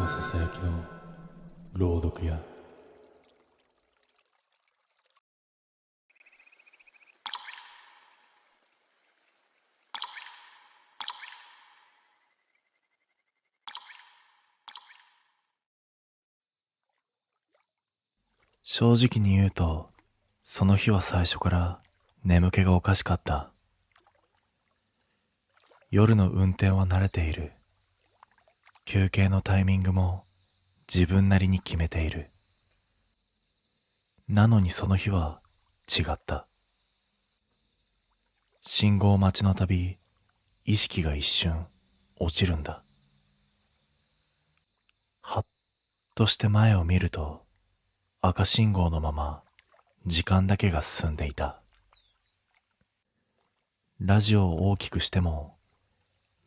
のささやきの朗読や正直に言うと、その日は最初から眠気がおかしかった。夜の運転は慣れている。休憩のタイミングも自分なりに決めている。なのにその日は違った。信号待ちのたび、意識が一瞬落ちるんだ。はっとして前を見ると、赤信号のまま時間だけが進んでいた。ラジオを大きくしても、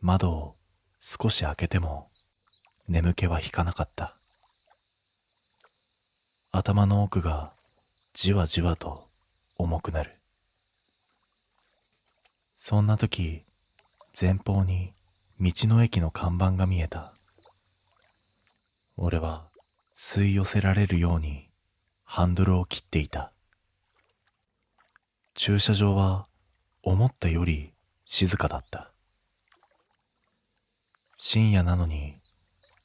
窓を少し開けても眠気は引かなかった。頭の奥がじわじわと重くなる。そんな時、前方に道の駅の看板が見えた。俺は吸い寄せられるようにハンドルを切っていた。駐車場は思ったより静かだった。深夜なのに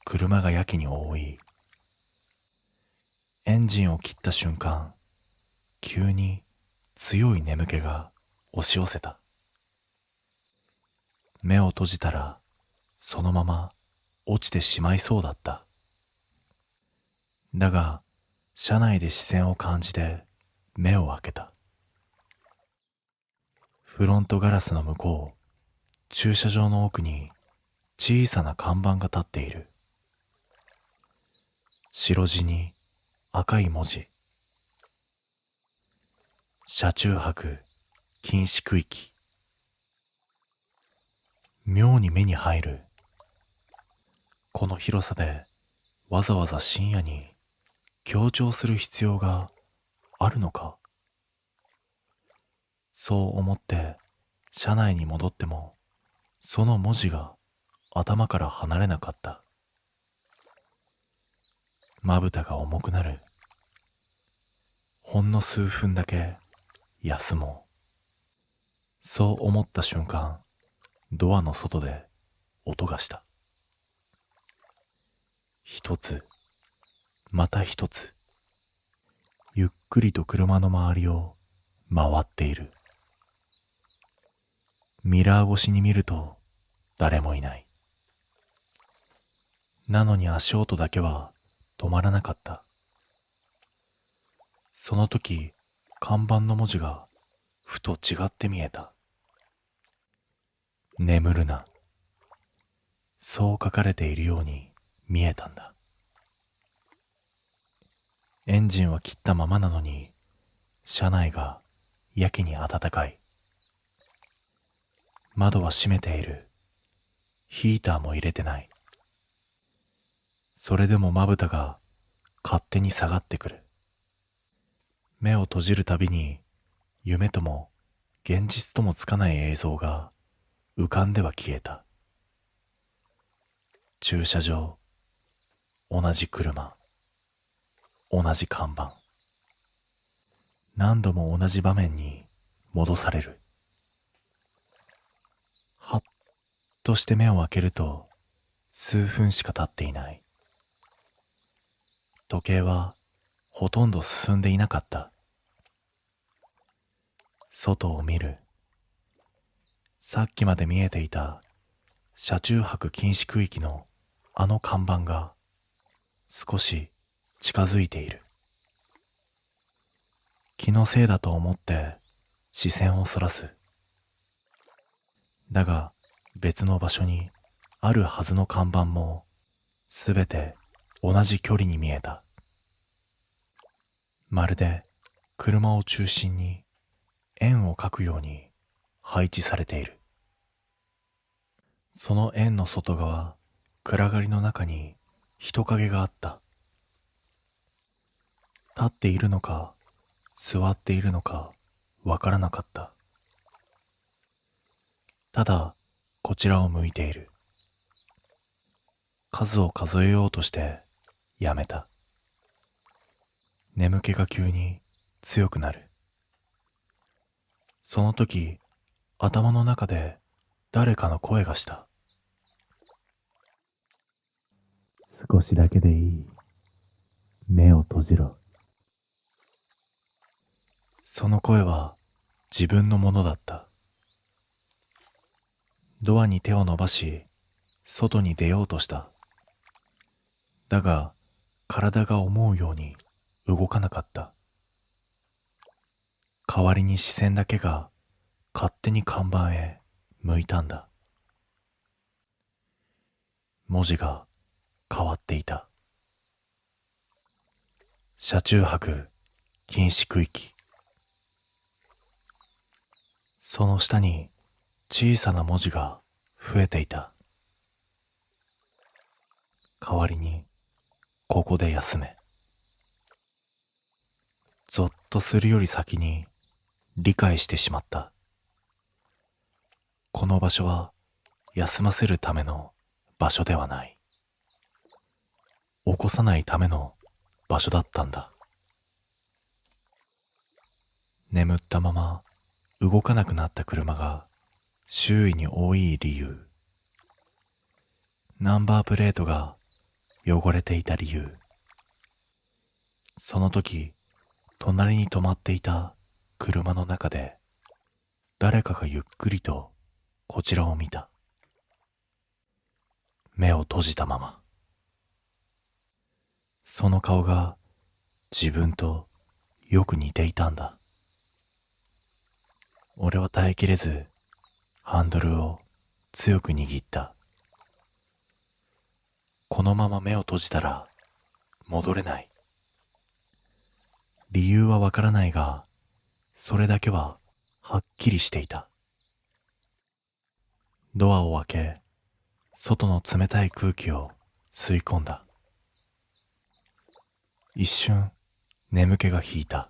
車がやけに多い。エンジンを切った瞬間、急に強い眠気が押し寄せた。目を閉じたらそのまま落ちてしまいそうだった。だが車内で視線を感じて目を開けた。フロントガラスの向こう、駐車場の奥に小さな看板が立っている。白地に赤い文字。車中泊禁止区域。妙に目に入る。この広さでわざわざ深夜に強調する必要があるのか。そう思って車内に戻っても、その文字が頭から離れなかった。まぶたが重くなる。ほんの数分だけ休もう。そう思った瞬間、ドアの外で音がした。一つ、また一つ、ゆっくりと車の周りを回っている。ミラー越しに見ると誰もいない。なのに足音だけは止まらなかった。その時、看板の文字がふと違って見えた。眠るな。そう書かれているように見えたんだ。エンジンは切ったままなのに、車内がやけに暖かい。窓は閉めている。ヒーターも入れてない。それでもまぶたが勝手に下がってくる。目を閉じるたびに夢とも現実ともつかない映像が浮かんでは消えた。駐車場、同じ車、同じ看板。何度も同じ場面に戻される。はっとして目を開けると数分しか経っていない。時計はほとんど進んでいなかった。外を見る。さっきまで見えていた車中泊禁止区域のあの看板が少し近づいている。気のせいだと思って視線をそらす。だが別の場所にあるはずの看板もすべて同じ距離に見えた。まるで車を中心に円を描くように配置されている。その円の外側、暗がりの中に人影があった。立っているのか座っているのかわからなかった。ただこちらを向いている。数を数えようとしてやめた。眠気が急に強くなる。その時、頭の中で誰かの声がした。少しだけでいい。目を閉じろ。その声は自分のものだった。ドアに手を伸ばし、外に出ようとした。だが、体が思うように動かなかった。代わりに視線だけが勝手に看板へ向いたんだ。文字が変わっていた。車中泊禁止区域。その下に小さな文字が増えていた。代わりにここで休め。ゾッとするより先に理解してしまった。この場所は休ませるための場所ではない。起こさないための場所だったんだ。眠ったまま動かなくなった車が周囲に多い理由。ナンバープレートが汚れていた理由。その時、隣に止まっていた車の中で誰かがゆっくりとこちらを見た。目を閉じたまま。その顔が自分とよく似ていたんだ。俺は耐えきれずハンドルを強く握った。このまま目を閉じたら戻れない。理由はわからないが、それだけははっきりしていた。ドアを開け、外の冷たい空気を吸い込んだ。一瞬眠気が引いた。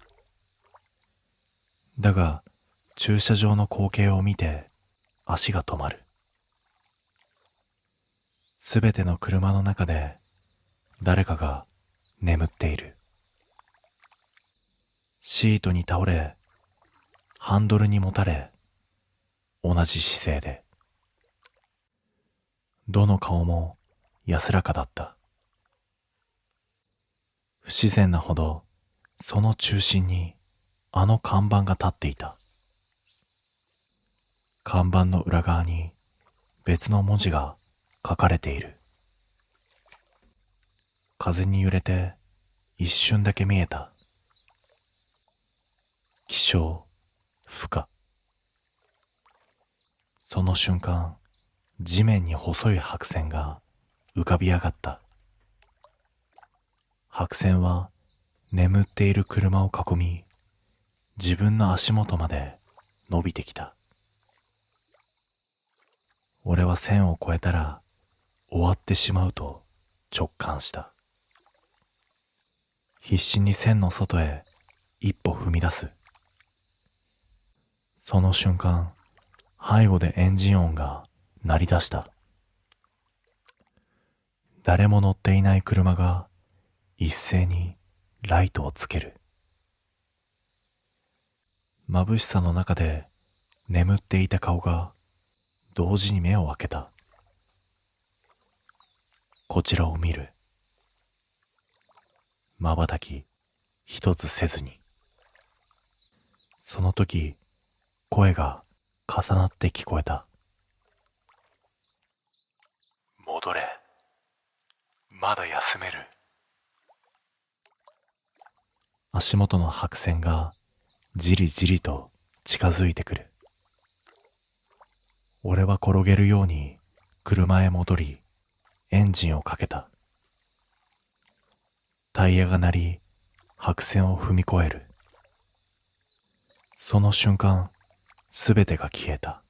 だが駐車場の光景を見て足が止まる。すべての車の中で誰かが眠っている。シートに倒れ、ハンドルにもたれ、同じ姿勢で。どの顔も安らかだった。不自然なほどその中心にあの看板が立っていた。看板の裏側に別の文字が書かれている。風に揺れて一瞬だけ見えた。気象不可。その瞬間、地面に細い白線が浮かび上がった。白線は眠っている車を囲み、自分の足元まで伸びてきた。俺は線を越えたら終わってしまうと直感した。必死に線の外へ一歩踏み出す。その瞬間、背後でエンジン音が鳴り出した。誰も乗っていない車が一斉にライトをつける。眩しさの中で眠っていた顔が同時に目を開けた。こちらを見る。瞬き一つせずに。その時、声が重なって聞こえた。戻れ。まだ休める。足元の白線がじりじりと近づいてくる。俺は転げるように車へ戻り、エンジンをかけた。タイヤが鳴り、白線を踏み越える。その瞬間、すべてが消えた。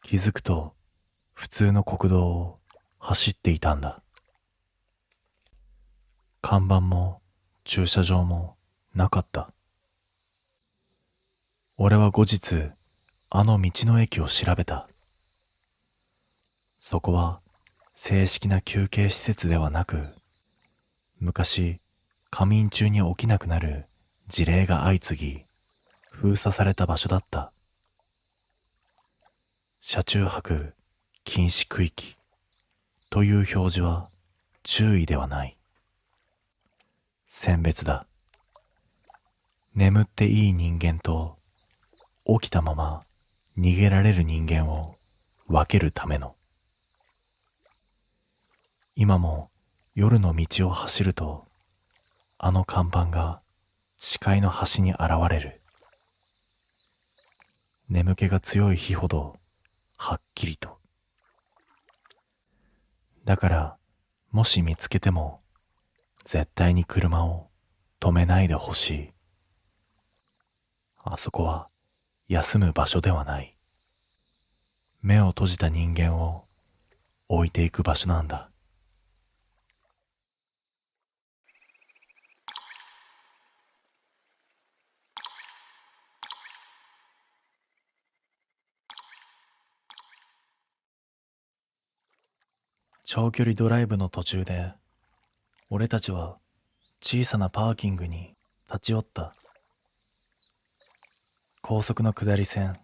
気づくと、普通の国道を走っていたんだ。看板も駐車場もなかった。俺は後日、あの道の駅を調べた。そこは正式な休憩施設ではなく、昔仮眠中に起きなくなる事例が相次ぎ封鎖された場所だった。車中泊禁止区域という表示は注意ではない。選別だ。眠っていい人間と起きたまま逃げられる人間を分けるための。今も夜の道を走ると、あの看板が視界の端に現れる。眠気が強い日ほどはっきりと。だからもし見つけても絶対に車を止めないでほしい。あそこは休む場所ではない。目を閉じた人間を置いていく場所なんだ。長距離ドライブの途中で、俺たちは小さなパーキングに立ち寄った。高速の下り線、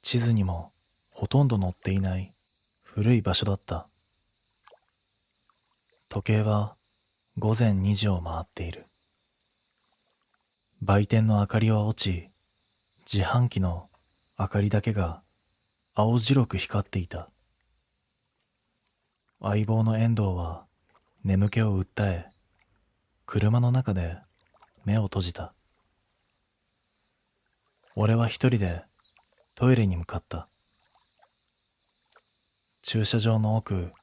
地図にもほとんど載っていない古い場所だった。時計は午前2時を回っている。売店の明かりは落ち、自販機の明かりだけが青白く光っていた。相棒の遠藤は眠気を訴え、車の中で目を閉じた。俺は一人でトイレに向かった。駐車場の奥、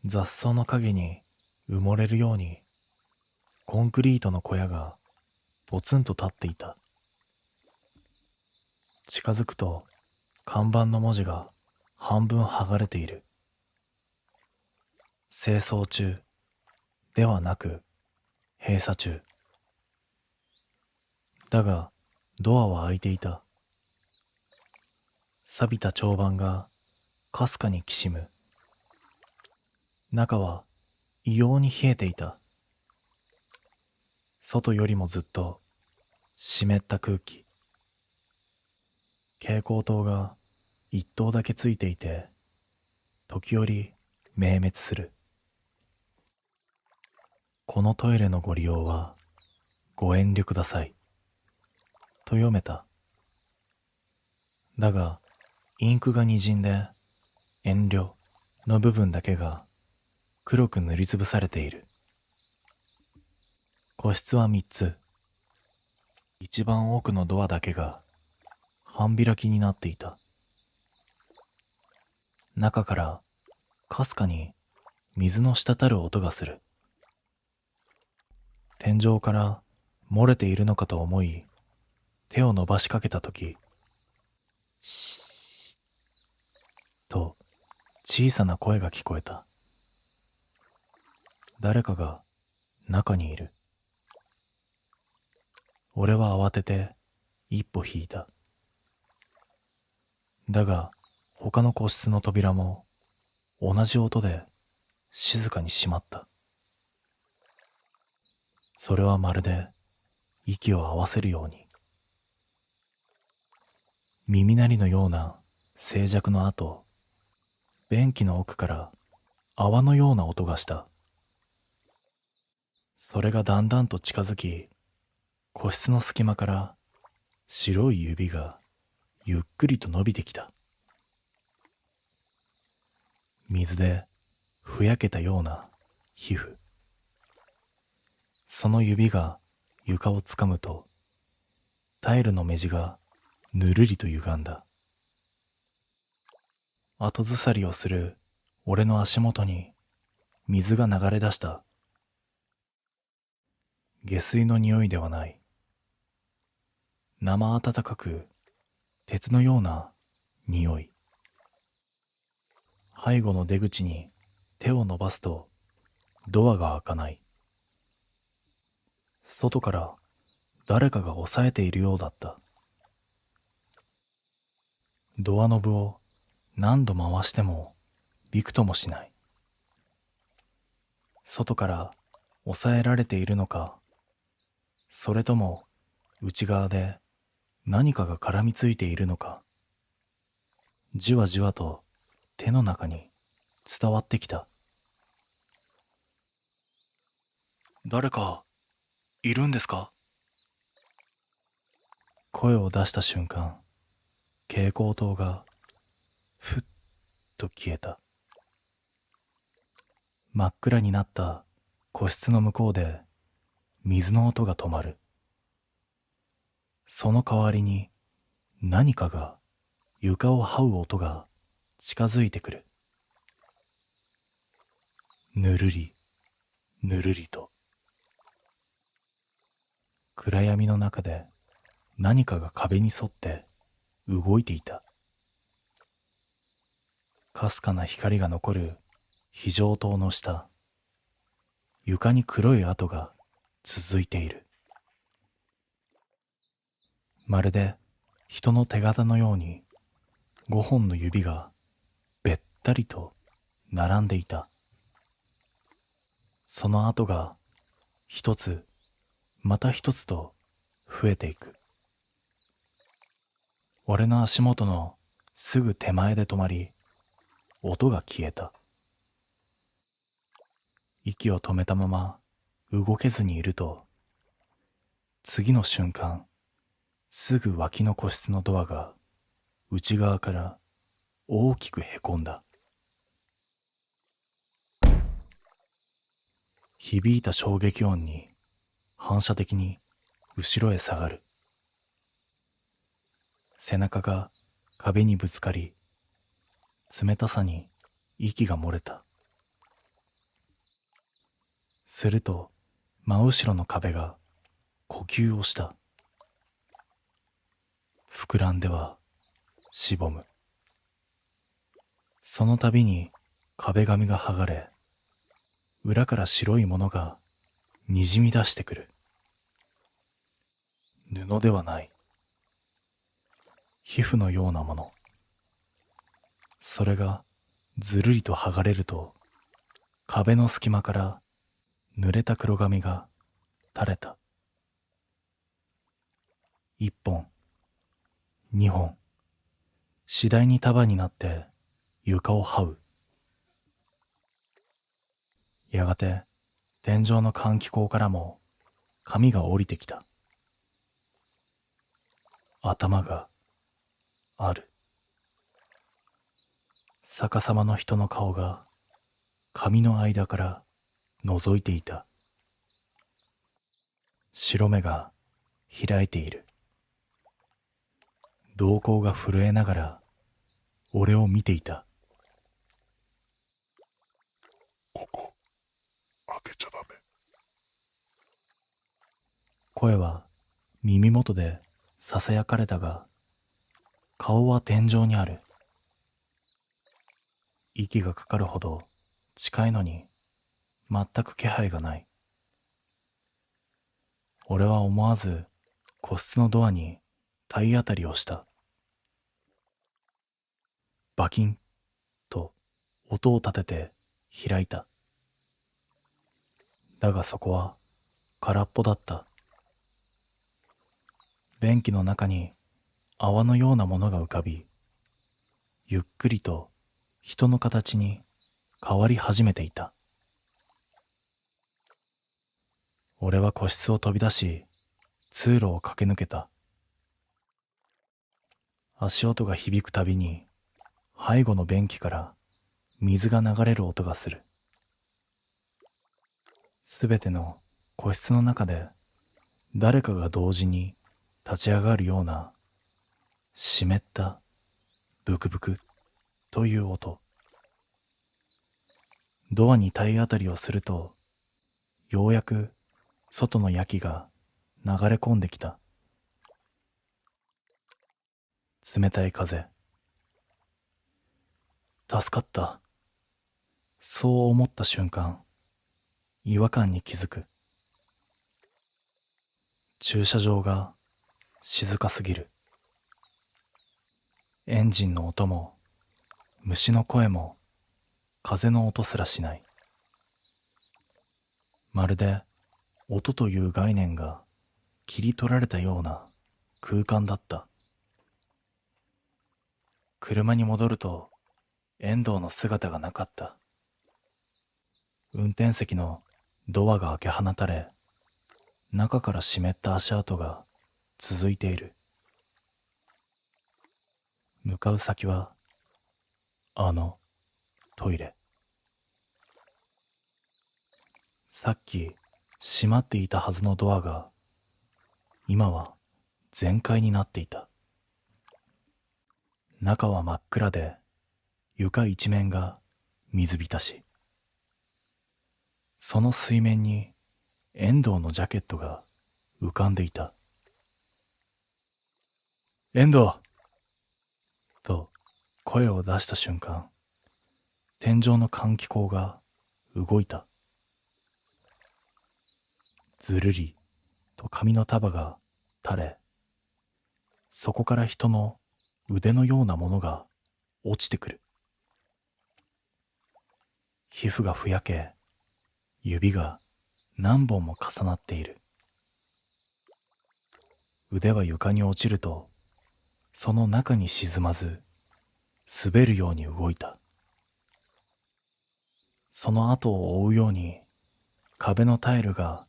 雑草の陰に埋もれるようにコンクリートの小屋がポツンと立っていた。近づくと看板の文字が半分剥がれている。清掃中ではなく閉鎖中。だがドアは開いていた。錆びた長板がかすかにきしむ。中は異様に冷えていた。外よりもずっと湿った空気。蛍光灯が一灯だけついていて、時折明滅する。このトイレのご利用はご遠慮くださいと読めた。だがインクがにじんで遠慮の部分だけが黒く塗りつぶされている。個室は3つ。一番奥のドアだけが半開きになっていた。中からかすかに水の滴る音がする。天井から漏れているのかと思い、手を伸ばしかけたとき、シーと小さな声が聞こえた。誰かが中にいる。俺は慌てて一歩引いた。だが他の個室の扉も同じ音で静かに閉まった。それはまるで息を合わせるように。耳鳴りのような静寂の後、便器の奥から泡のような音がした。それがだんだんと近づき、個室の隙間から白い指がゆっくりと伸びてきた。水でふやけたような皮膚。その指が床をつかむと、タイルの目地がぬるりと歪んだ。後ずさりをする俺の足元に水が流れ出した。下水の匂いではない。生温かく鉄のような匂い。背後の出口に手を伸ばすとドアが開かない。外から誰かが押さえているようだった。ドアノブを何度回してもびくともしない。外から抑えられているのか、それとも内側で何かが絡みついているのか、じわじわと手の中に伝わってきた。誰かいるんですか？声を出した瞬間、蛍光灯がふっと消えた。真っ暗になった個室の向こうで水の音が止まる。その代わりに何かが床を這う音が近づいてくる。ぬるり、ぬるりと。暗闇の中で何かが壁に沿って動いていた。かすかな光が残る非常灯の下、床に黒い跡が続いている。まるで人の手形のように5本の指がべったりと並んでいた。その跡が一つまた一つと増えていく。俺の足元のすぐ手前で止まり、音が消えた。息を止めたまま動けずにいると、次の瞬間、すぐ脇の個室のドアが内側から大きくへこんだ。響いた衝撃音に反射的に後ろへ下がる。背中が壁にぶつかり、冷たさに息が漏れた。すると真後ろの壁が呼吸をした。膨らんではしぼむ。その度に壁紙が剥がれ、裏から白いものがにじみ出してくる。布ではない。皮膚のようなもの。それがずるりと剥がれると、壁の隙間から濡れた黒髪が垂れた。1本、2本、次第に束になって床を這う。やがて天井の換気口からも髪が降りてきた。頭がある。逆さまの人の顔が髪の間から覗いていた。白目が開いている。瞳孔が震えながら俺を見ていた。ここ、開けちゃダメ。声は耳元でささやかれたが、顔は天井にある。息がかかるほど近いのに全く気配がない。俺は思わず個室のドアに体当たりをした。バキンと音を立てて開いた。だがそこは空っぽだった。便器の中に泡のようなものが浮かび、ゆっくりと人の形に変わり始めていた。俺は個室を飛び出し、通路を駆け抜けた。足音が響くたびに、背後の便器から水が流れる音がする。すべての個室の中で誰かが同時に立ち上がるような湿ったブクブクという音。ドアに体当たりをすると、ようやく外の焼きが流れ込んできた。冷たい風。助かった。そう思った瞬間、違和感に気づく。駐車場が静かすぎる。エンジンの音も、虫の声も、風の音すらしない。まるで音という概念が切り取られたような空間だった。車に戻ると遠藤の姿がなかった。運転席のドアが開け放たれ、中から湿った足跡が続いている。向かう先はあのトイレ。さっき閉まっていたはずのドアが今は全開になっていた。中は真っ暗で床一面が水浸し。その水面に遠藤のジャケットが浮かんでいた。遠藤と声を出した瞬間、天井の換気口が動いた。ずるりと紙の束が垂れ、そこから人の腕のようなものが落ちてくる。皮膚がふやけ、指が何本も重なっている。腕は床に落ちると、その中に沈まず、滑るように動いた。その後を追うように、壁のタイルが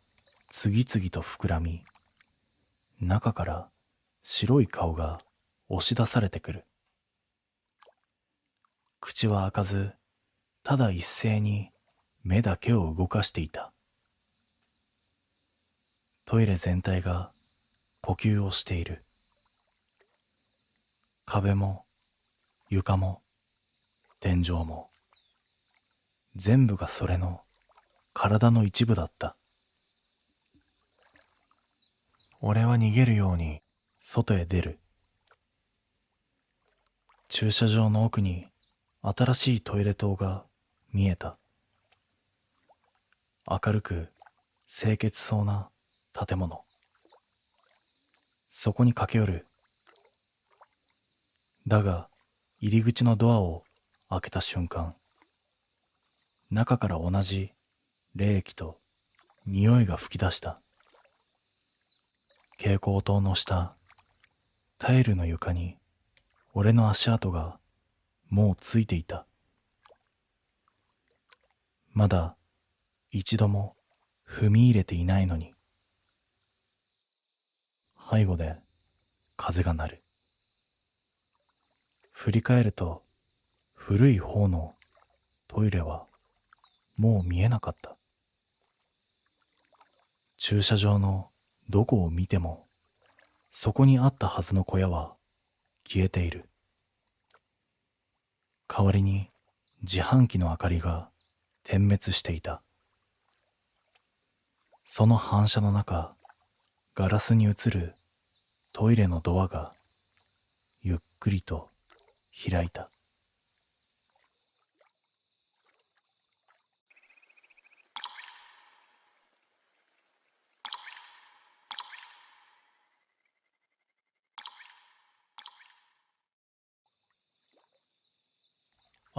次々と膨らみ、中から白い顔が押し出されてくる。口は開かず、ただ一斉に目だけを動かしていた。トイレ全体が呼吸をしている。壁も床も天井も全部がそれの体の一部だった。俺は逃げるように外へ出る。駐車場の奥に新しいトイレ塔が見えた。明るく清潔そうな建物。そこに駆け寄る。だが入り口のドアを開けた瞬間、中から同じ冷気と匂いが吹き出した。蛍光灯の下、タイルの床に俺の足跡がもうついていた。まだ一度も踏み入れていないのに。背後で風が鳴る。振り返ると古い方のトイレはもう見えなかった。駐車場のどこを見てもそこにあったはずの小屋は消えている。代わりに自販機の明かりが点滅していた。その反射の中、ガラスに映るトイレのドアがゆっくりと開いた。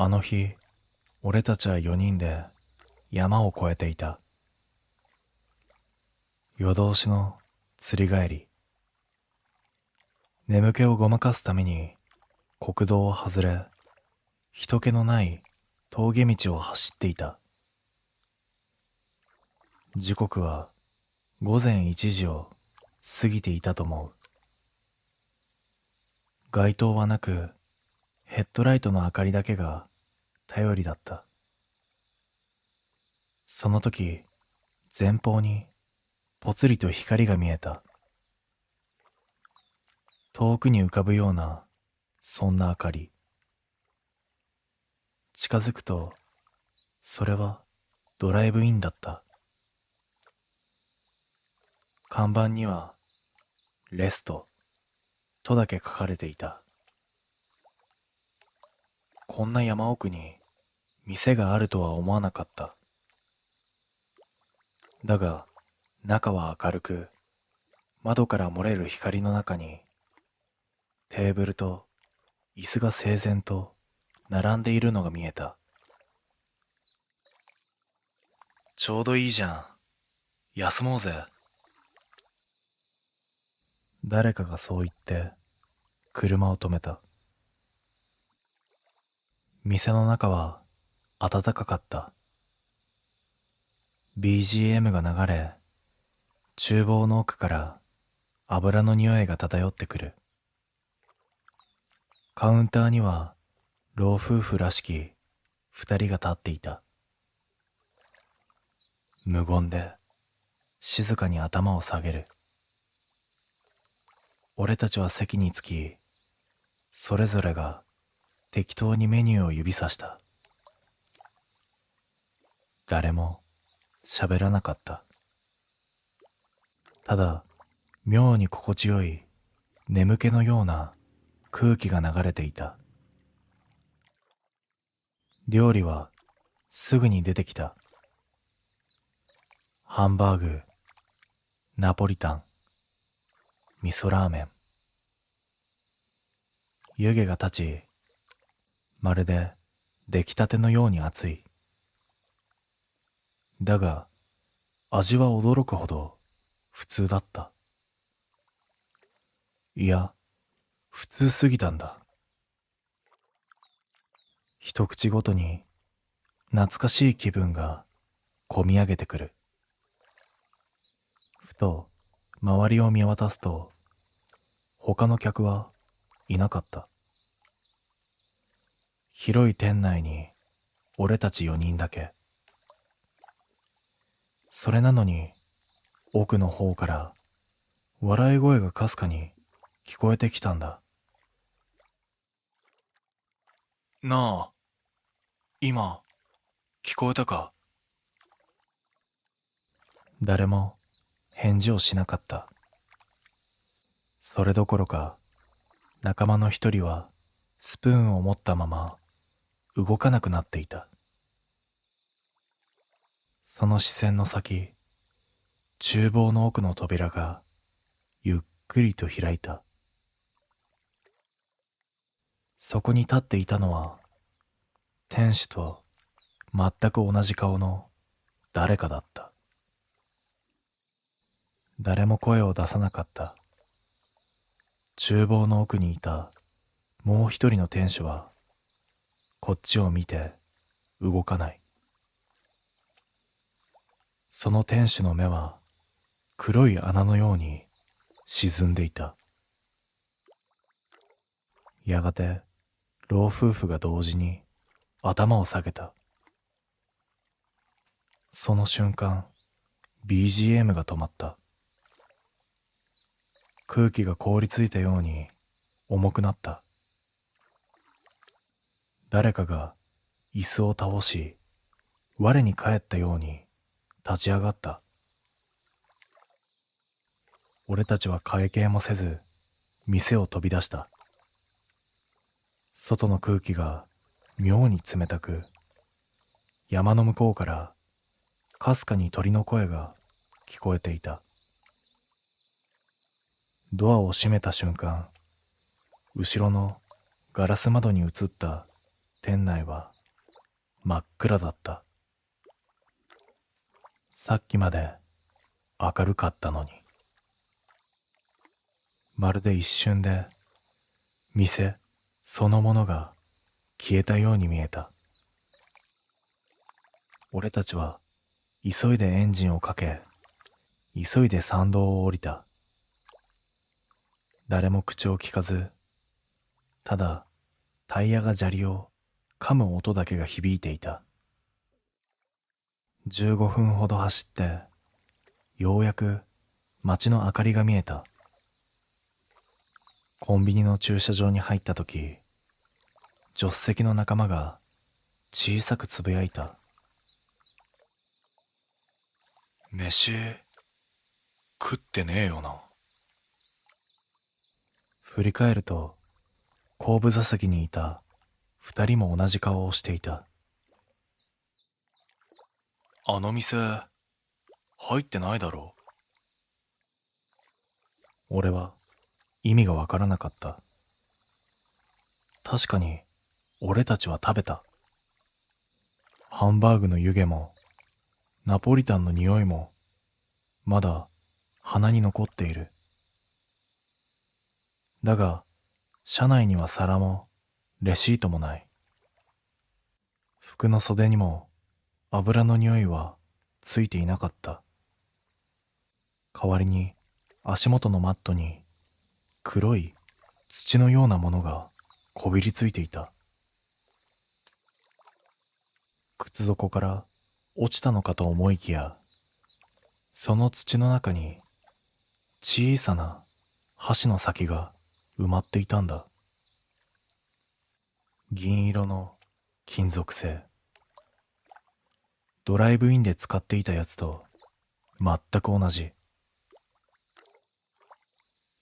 あの日、俺たちは4人で山を越えていた。夜通しの釣り帰り。眠気をごまかすために国道を外れ、人気のない峠道を走っていた。時刻は午前1時を過ぎていたと思う。街灯はなく、ヘッドライトの明かりだけが頼りだった。その時、前方にぽつりと光が見えた。遠くに浮かぶような、そんな明かり。近づくと、それはドライブインだった。看板には、レストとだけ書かれていた。こんな山奥に店があるとは思わなかった。だが、中は明るく、窓から漏れる光の中に、テーブルと椅子が整然と並んでいるのが見えた。ちょうどいいじゃん。休もうぜ。誰かがそう言って車を止めた。店の中は暖かかった。BGM が流れ、厨房の奥から油の匂いが漂ってくる。カウンターには老夫婦らしき二人が立っていた。無言で静かに頭を下げる。俺たちは席に着き、それぞれが適当にメニューを指さした。誰も喋らなかった。ただ、妙に心地よい眠気のような空気が流れていた。料理はすぐに出てきた。ハンバーグ、ナポリタン、味噌ラーメン。湯気が立ち、まるで出来たてのように熱い。だが、味は驚くほど普通だった。いや、普通すぎたんだ。一口ごとに懐かしい気分がこみ上げてくる。ふと周りを見渡すと、他の客はいなかった。広い店内に俺たち4人だけ。それなのに奥の方から笑い声がかすかに聞こえてきたんだ。なあ、今聞こえたか？誰も返事をしなかった。それどころか仲間の一人はスプーンを持ったまま動かなくなっていた。その視線の先、厨房の奥の扉がゆっくりと開いた。そこに立っていたのは店主と全く同じ顔の誰かだった。誰も声を出さなかった。厨房の奥にいたもう一人の店主はこっちを見て動かない。その店主の目は黒い穴のように沈んでいた。やがて老夫婦が同時に頭を下げた。その瞬間、BGM が止まった。空気が凍りついたように重くなった。誰かが椅子を倒し、我に返ったように立ち上がった。俺たちは会計もせず、店を飛び出した。外の空気が妙に冷たく、山の向こうからかすかに鳥の声が聞こえていた。ドアを閉めた瞬間、後ろのガラス窓に映った店内は真っ暗だった。さっきまで明るかったのに。まるで一瞬で店そのものが消えたように見えた。俺たちは急いでエンジンをかけ、急いで山道を降りた。誰も口を聞かず、ただタイヤが砂利を噛む音だけが響いていた。15分ほど走って、ようやく街の明かりが見えた。コンビニの駐車場に入ったとき、助手席の仲間が小さくつぶやいた。飯食ってねえよな。振り返ると後部座席にいた二人も同じ顔をしていた。あの店入ってないだろう。俺は意味がわからなかった。確かに俺たちは食べた。ハンバーグの湯気もナポリタンの匂いもまだ鼻に残っている。だが、車内には皿もレシートもない。服の袖にも油の匂いはついていなかった。代わりに足元のマットに黒い土のようなものがこびりついていた。靴底から落ちたのかと思いきや、その土の中に小さな箸の先が埋まっていたんだ。銀色の金属製。ドライブインで使っていたやつと全く同じ。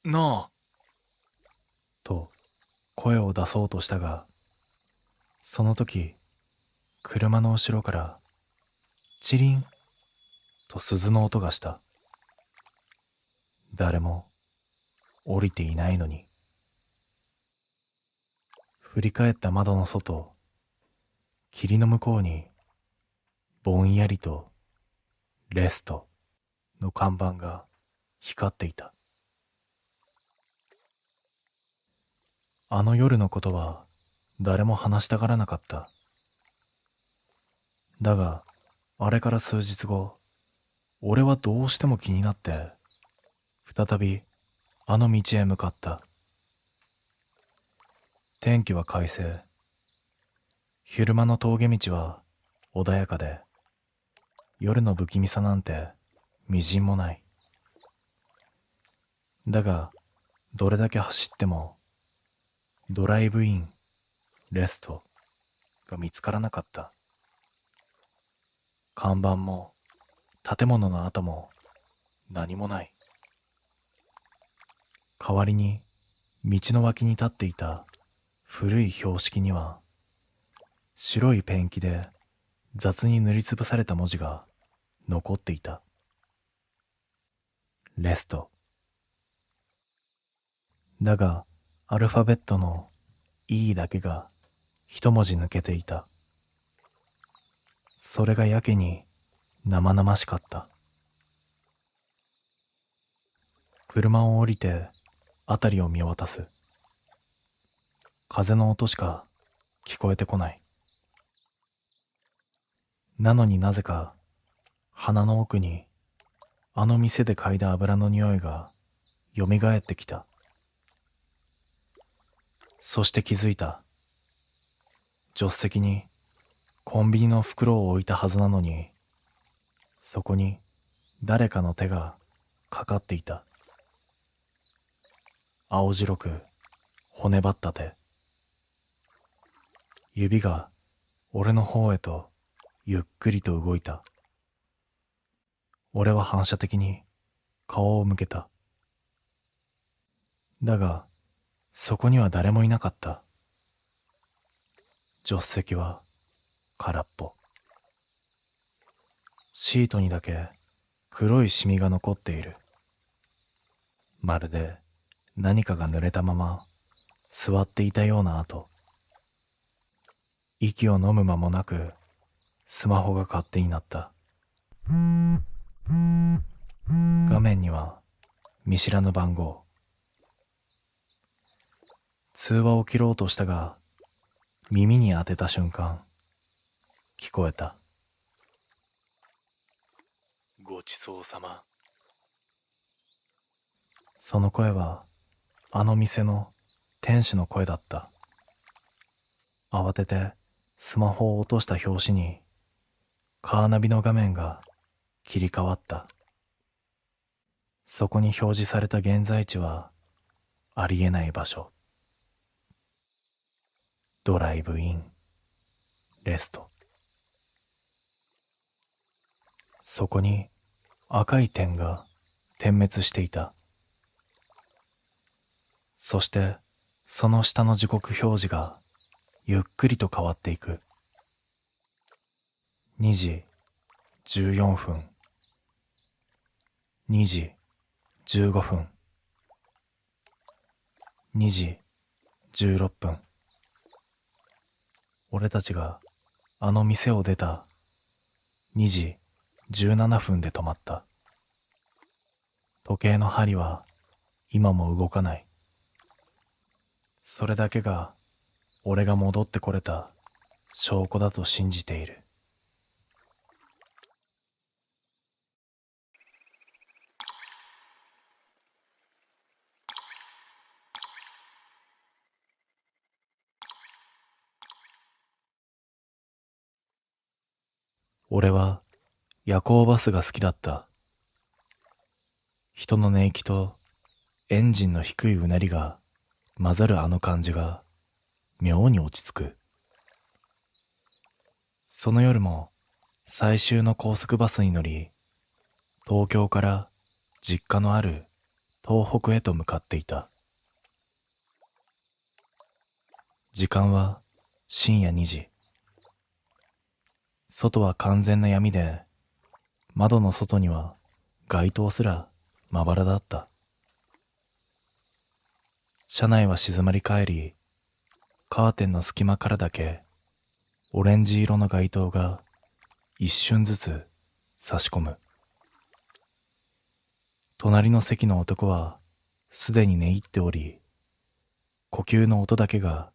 なあと声を出そうとしたが、その時車の後ろからチリンと鈴の音がした。誰も降りていないのに。振り返った窓の外、霧の向こうにぼんやりとレストの看板が光っていた。あの夜のことは誰も話したがらなかった。だが、あれから数日後、俺はどうしても気になって、再びあの道へ向かった。天気は快晴。昼間の峠道は穏やかで、夜の不気味さなんてみじんもない。だが、どれだけ走っても、ドライブイン、レストが見つからなかった。看板も建物の跡も何もない。代わりに道の脇に立っていた古い標識には白いペンキで雑に塗りつぶされた文字が残っていた。レスト。だがアルファベットの E だけが一文字抜けていた。それがやけに生々しかった。車を降りて辺りを見渡す。風の音しか聞こえてこない。なのになぜか鼻の奥にあの店で嗅いだ油の匂いがよみがえってきた。そして気づいた。助手席にコンビニの袋を置いたはずなのに、そこに誰かの手がかかっていた。青白く骨張った手。指が俺の方へとゆっくりと動いた。俺は反射的に顔を向けた。だが、そこには誰もいなかった。助手席は空っぽ。シートにだけ黒いシミが残っている。まるで何かが濡れたまま座っていたような跡。息を飲む間もなくスマホが勝手になった。画面には見知らぬ番号。通話を切ろうとしたが、耳に当てた瞬間、聞こえた。ごちそうさま。その声は、あの店の店主の声だった。慌ててスマホを落とした拍子に、カーナビの画面が切り替わった。そこに表示された現在地は、ありえない場所。ドライブイン、レスト。そこに赤い点が点滅していた。そしてその下の時刻表示がゆっくりと変わっていく。2時14分、2時15分、2時16分。俺たちがあの店を出た2時17分で止まった。時計の針は今も動かない。それだけが俺が戻ってこれた証拠だと信じている。俺は夜行バスが好きだった。人の寝息とエンジンの低いうなりが混ざるあの感じが妙に落ち着く。その夜も最終の高速バスに乗り、東京から実家のある東北へと向かっていた。時間は深夜2時。外は完全な闇で、窓の外には街灯すらまばらだった。車内は静まり返り、カーテンの隙間からだけオレンジ色の街灯が一瞬ずつ差し込む。隣の席の男はすでに寝入っており、呼吸の音だけが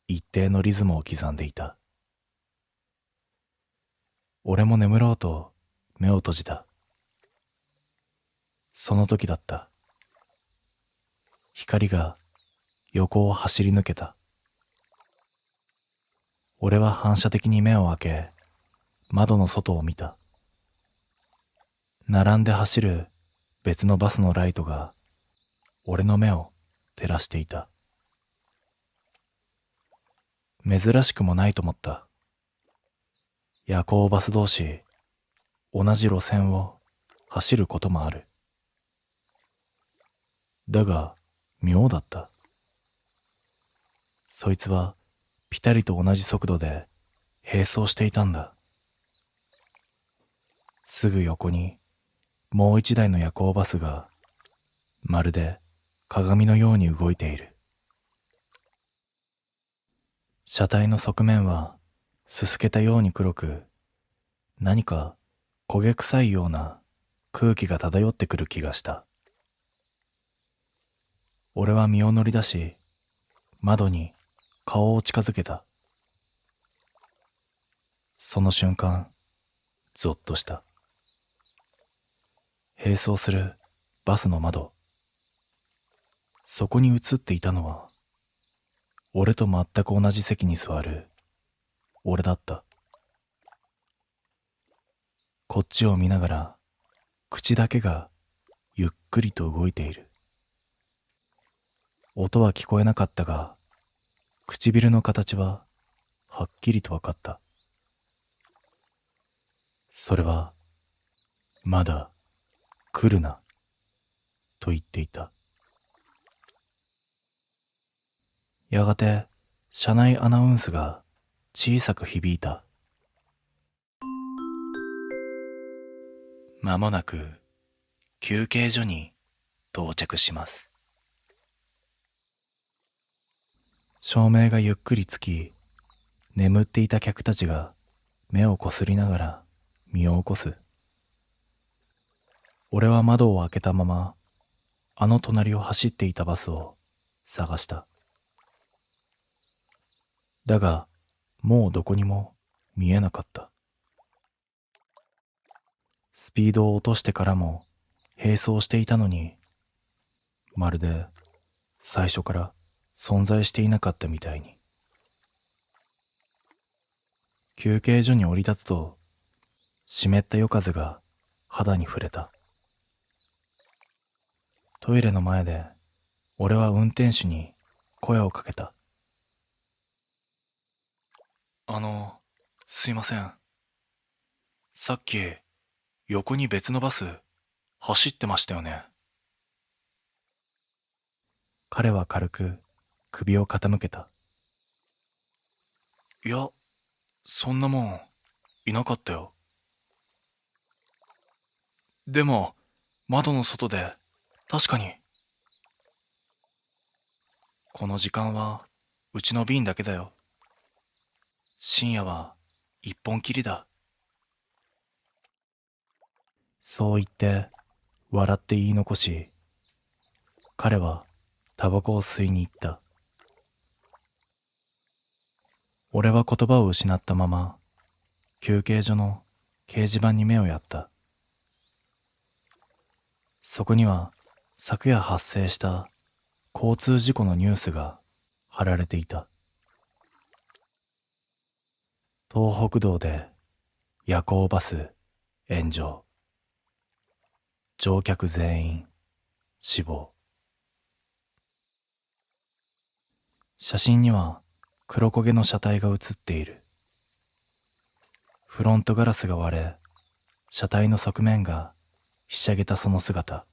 一定のリズムを刻んでいた。俺も眠ろうと目を閉じた。その時だった。光が横を走り抜けた。俺は反射的に目を開け、窓の外を見た。並んで走る別のバスのライトが俺の目を照らしていた。珍しくもないと思った。夜行バス同士、同じ路線を走ることもある。だが、妙だった。そいつはピタリと同じ速度で並走していたんだ。すぐ横にもう一台の夜行バスがまるで鏡のように動いている。車体の側面はすすけたように黒く、何か焦げ臭いような空気が漂ってくる気がした。俺は身を乗り出し、窓に顔を近づけた。その瞬間、ゾッとした。並走するバスの窓。そこに映っていたのは、俺と全く同じ席に座る俺だった。こっちを見ながら、口だけがゆっくりと動いている。音は聞こえなかったが、唇の形ははっきりとわかった。それは、まだ来るな、と言っていた。やがて、車内アナウンスが小さく響いた。まもなく休憩所に到着します。照明がゆっくりつき、眠っていた客たちが目をこすりながら身を起こす。俺は窓を開けたまま、あの隣を走っていたバスを探した。だが、もうどこにも見えなかった。スピードを落としてからも並走していたのに、まるで最初から存在していなかったみたいに。休憩所に降り立つと、湿った夜風が肌に触れた。トイレの前で俺は運転手に声をかけた。すいません。さっき横に別のバス走ってましたよね。彼は軽く首を傾けた。いや、そんなもんいなかったよ。でも窓の外で確かに。この時間はうちの便だけだよ。深夜は一本きりだ。そう言って笑って言い残し、彼はタバコを吸いに行った。俺は言葉を失ったまま休憩所の掲示板に目をやった。そこには昨夜発生した交通事故のニュースが貼られていた。東北道で夜行バス炎上、乗客全員死亡。写真には黒焦げの車体が写っている。フロントガラスが割れ、車体の側面がひしゃげたその姿。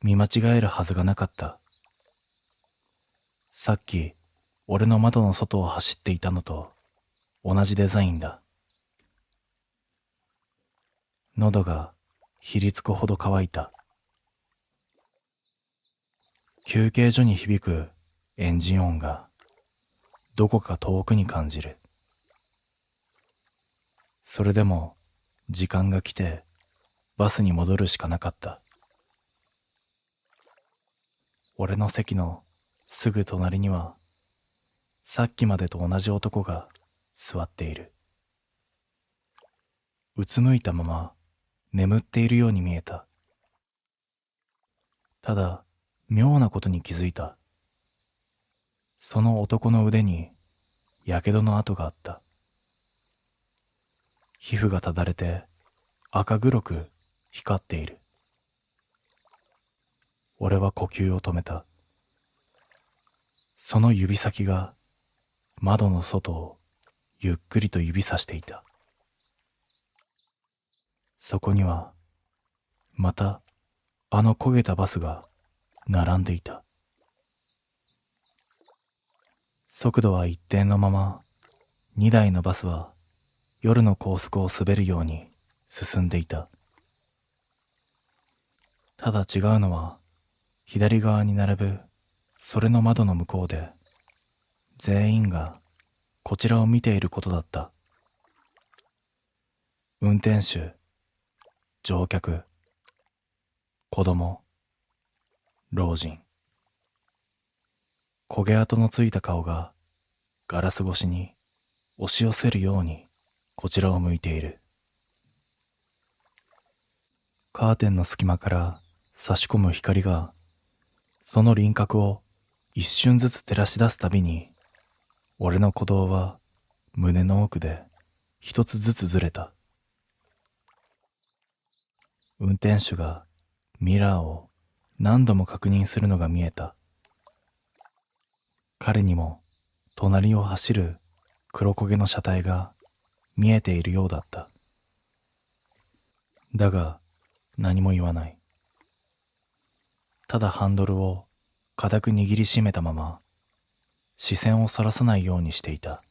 見間違えるはずがなかった。さっき俺の窓の外を走っていたのと同じデザインだ。喉がひりつくほど乾いた。休憩所に響くエンジン音がどこか遠くに感じる。それでも時間が来てバスに戻るしかなかった。俺の席のすぐ隣にはさっきまでと同じ男が座っている。うつむいたまま眠っているように見えた。ただ妙なことに気づいた。その男の腕にやけどの跡があった。皮膚がただれて赤黒く光っている。俺は呼吸を止めた。その指先が窓の外をゆっくりと指さしていた。そこにはまたあの焦げたバスが並んでいた。速度は一定のまま2台のバスは夜の高速を滑るように進んでいた。ただ違うのは左側に並ぶそれの窓の向こうで全員がこちらを見ていることだった。運転手、乗客、子供、老人。焦げ跡のついた顔がガラス越しに押し寄せるようにこちらを向いている。カーテンの隙間から差し込む光がその輪郭を一瞬ずつ照らし出すたびに俺の鼓動は胸の奥で一つずつずれた。運転手がミラーを何度も確認するのが見えた。彼にも隣を走る黒焦げの車体が見えているようだった。だが何も言わない。ただハンドルを固く握りしめたまま視線をそらさないようにしていた。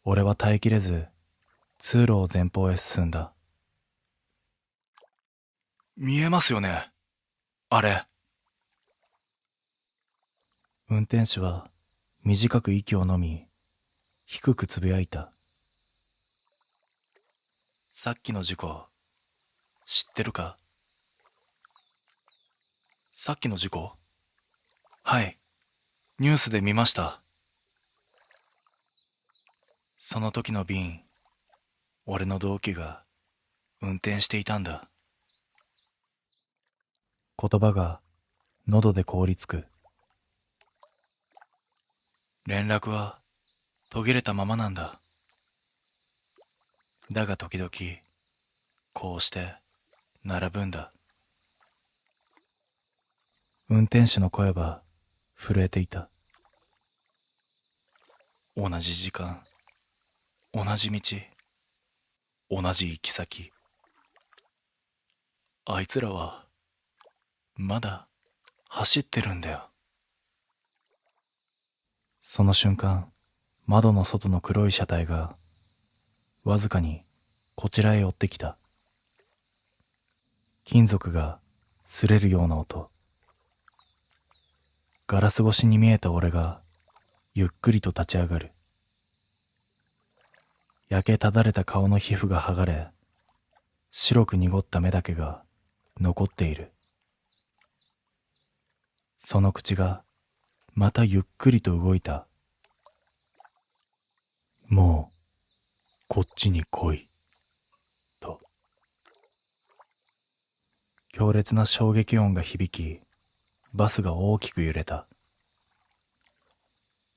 俺は耐えきれず通路を前方へ進んだ。見えますよね、あれ。運転手は短く息をのみ低くつぶやいた。さっきの事故知ってるか？さっきの事故？はい、ニュースで見ました。その時の便、俺の同期が運転していたんだ。言葉が喉で凍りつく。連絡は途切れたままなんだ。だが時々こうして並ぶんだ。運転手の声は震えていた。同じ時間、同じ道、同じ行き先。あいつらはまだ走ってるんだよ。その瞬間、窓の外の黒い車体がわずかにこちらへ寄ってきた。金属が擦れるような音。ガラス越しに見えた俺がゆっくりと立ち上がる。焼けただれた顔の皮膚が剥がれ、白く濁った目だけが残っている。その口がまたゆっくりと動いた。もうこっちに来いと。強烈な衝撃音が響き、バスが大きく揺れた。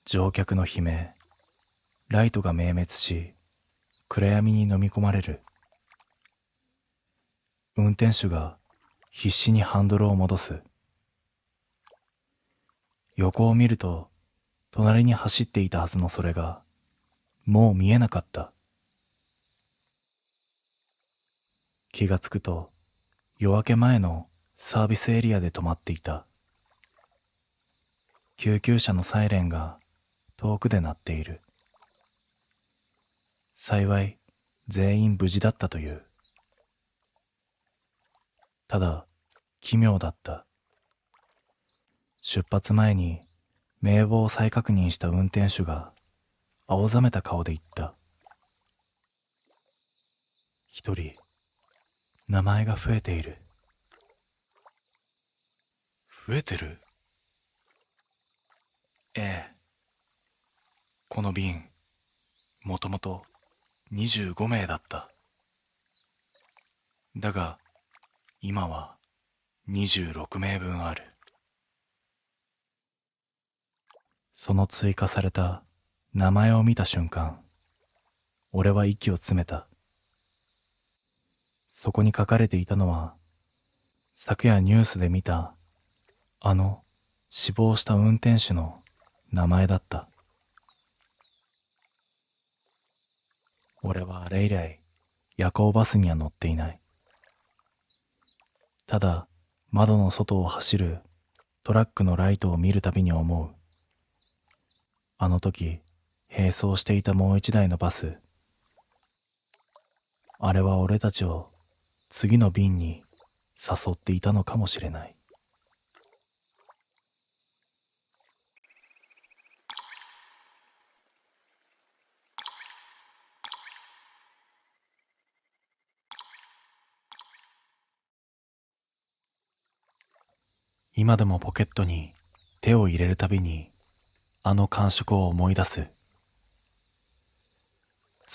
乗客の悲鳴、ライトが明滅し、暗闇に飲み込まれる。運転手が必死にハンドルを戻す。横を見ると、隣に走っていたはずのそれが、もう見えなかった。気がつくと、夜明け前のサービスエリアで止まっていた。救急車のサイレンが遠くで鳴っている。幸い全員無事だったという。ただ奇妙だった。出発前に名簿を再確認した運転手が青ざめた顔で言った。一人名前が増えている。増えてる？ええ。この便、もともと25名だった。だが、今は26名分ある。その追加された名前を見た瞬間、俺は息を詰めた。そこに書かれていたのは、昨夜ニュースで見た、死亡した運転手の名前だった。俺はあれ以来、夜行バスには乗っていない。ただ、窓の外を走るトラックのライトを見るたびに思う。あの時、並走していたもう一台のバス。あれは俺たちを次の便に誘っていたのかもしれない。今でもポケットに手を入れるたびにあの感触を思い出す。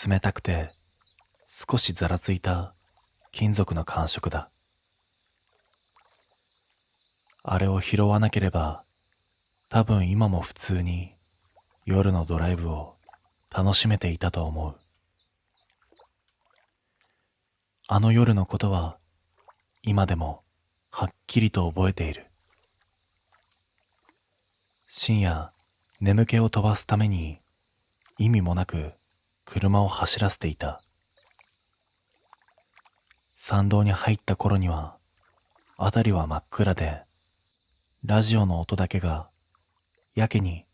冷たくて少しざらついた金属の感触だ。あれを拾わなければ多分今も普通に夜のドライブを楽しめていたと思う。あの夜のことは今でもはっきりと覚えている。深夜、眠気を飛ばすために意味もなく車を走らせていた。山道に入った頃には辺りは真っ暗で、ラジオの音だけがやけに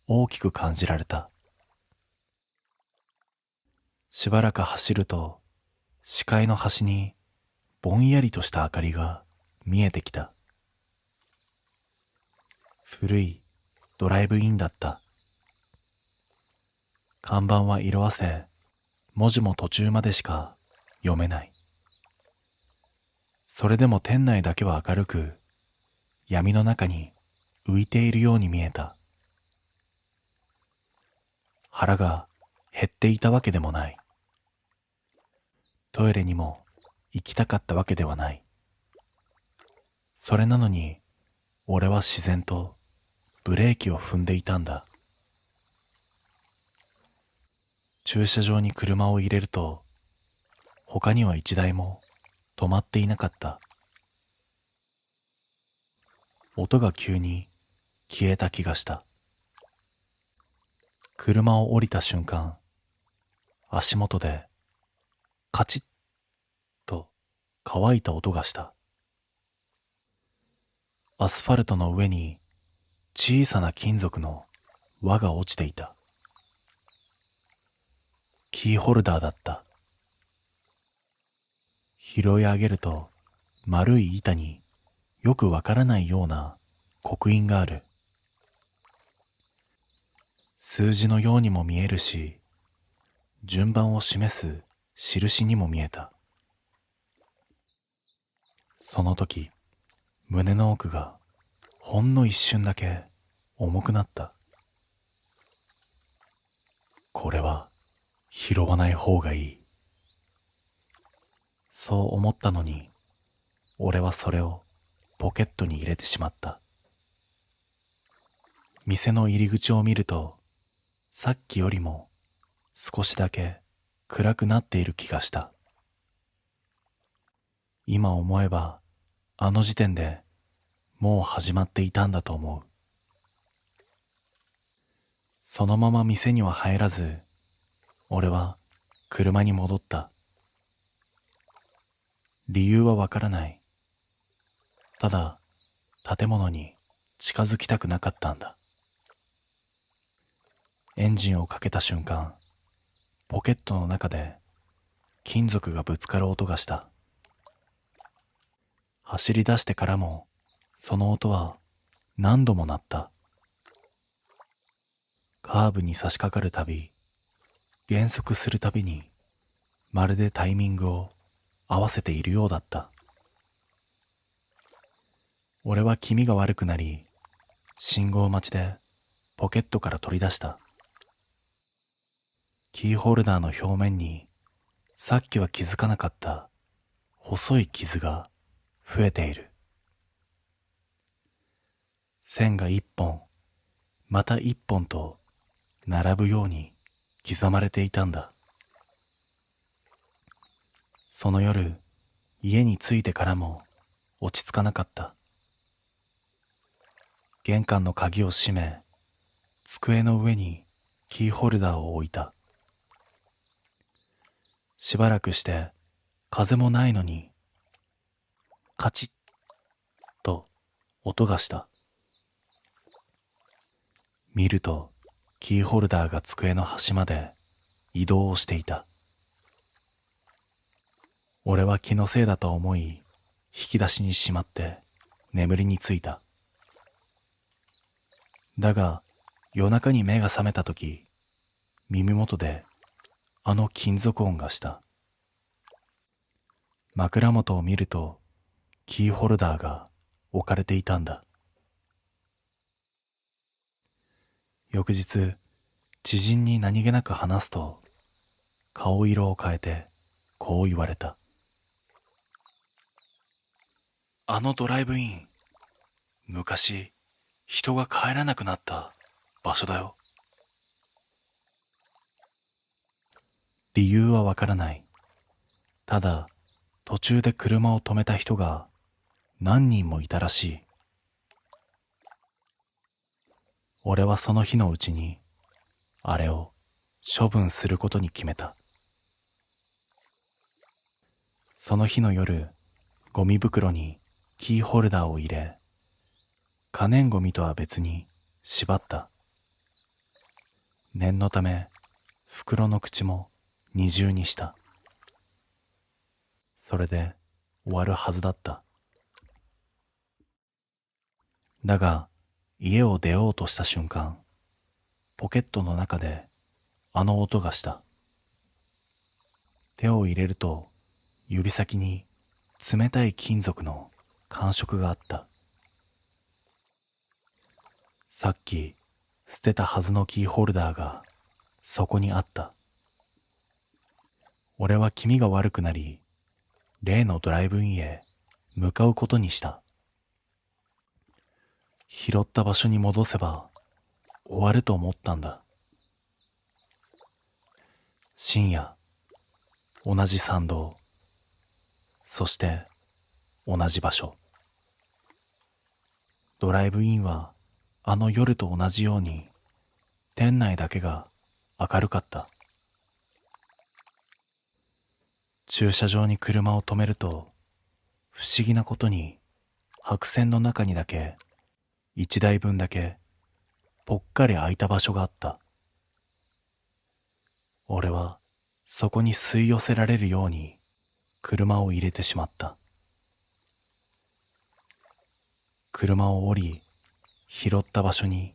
大きく感じられた。しばらく走ると視界の端にぼんやりとした明かりが見えてきた。古いドライブインだった。看板は色あせ、文字も途中までしか読めない。それでも店内だけは明るく、闇の中に浮いているように見えた。腹が減っていたわけでもない。トイレにも行きたかったわけではない。それなのに、俺は自然とブレーキを踏んでいたんだ。駐車場に車を入れると、他には一台も止まっていなかった。音が急に消えた気がした。車を降りた瞬間、足元でカチッと乾いた音がした。アスファルトの上に小さな金属の輪が落ちていた。キーホルダーだった。拾い上げると丸い板によくわからないような刻印がある。数字のようにも見えるし、順番を示す印にも見えた。その時、胸の奥がほんの一瞬だけ重くなった。これは拾わない方がいい。そう思ったのに、俺はそれをポケットに入れてしまった。店の入り口を見ると、さっきよりも少しだけ暗くなっている気がした。今思えば、あの時点でもう始まっていたんだと思う。そのまま店には入らず、俺は車に戻った。理由はわからない。ただ、建物に近づきたくなかったんだ。エンジンをかけた瞬間、ポケットの中で金属がぶつかる音がした。走り出してからも、その音は何度も鳴った。カーブに差し掛かるたび、減速するたびに、まるでタイミングを合わせているようだった。俺は気味が悪くなり、信号待ちでポケットから取り出した。キーホルダーの表面に、さっきは気づかなかった細い傷が増えている。線が一本、また一本と並ぶように刻まれていたんだ。その夜、家に着いてからも落ち着かなかった。玄関の鍵を閉め、机の上にキーホルダーを置いた。しばらくして風もないのに、カチッと音がした。見るとキーホルダーが机の端まで移動をしていた。俺は気のせいだと思い、引き出しにしまって眠りについた。だが夜中に目が覚めたとき、耳元であの金属音がした。枕元を見るとキーホルダーが置かれていたんだ。翌日、知人に何気なく話すと、顔色を変えてこう言われた。あのドライブイン、昔人が帰らなくなった場所だよ。理由はわからない。ただ、途中で車を止めた人が何人もいたらしい。俺はその日のうちに、あれを処分することに決めた。その日の夜、ゴミ袋にキーホルダーを入れ、可燃ゴミとは別に縛った。念のため、袋の口も二重にした。それで終わるはずだった。だが、家を出ようとした瞬間、ポケットの中であの音がした。手を入れると、指先に冷たい金属の感触があった。さっき捨てたはずのキーホルダーがそこにあった。俺は気味が悪くなり、例のドライブインへ向かうことにした。拾った場所に戻せば終わると思ったんだ。深夜、同じ参道、そして同じ場所。ドライブインはあの夜と同じように店内だけが明るかった。駐車場に車を止めると、不思議なことに白線の中にだけ一台分だけぽっかり空いた場所があった。俺はそこに吸い寄せられるように車を入れてしまった。車を降り、拾った場所に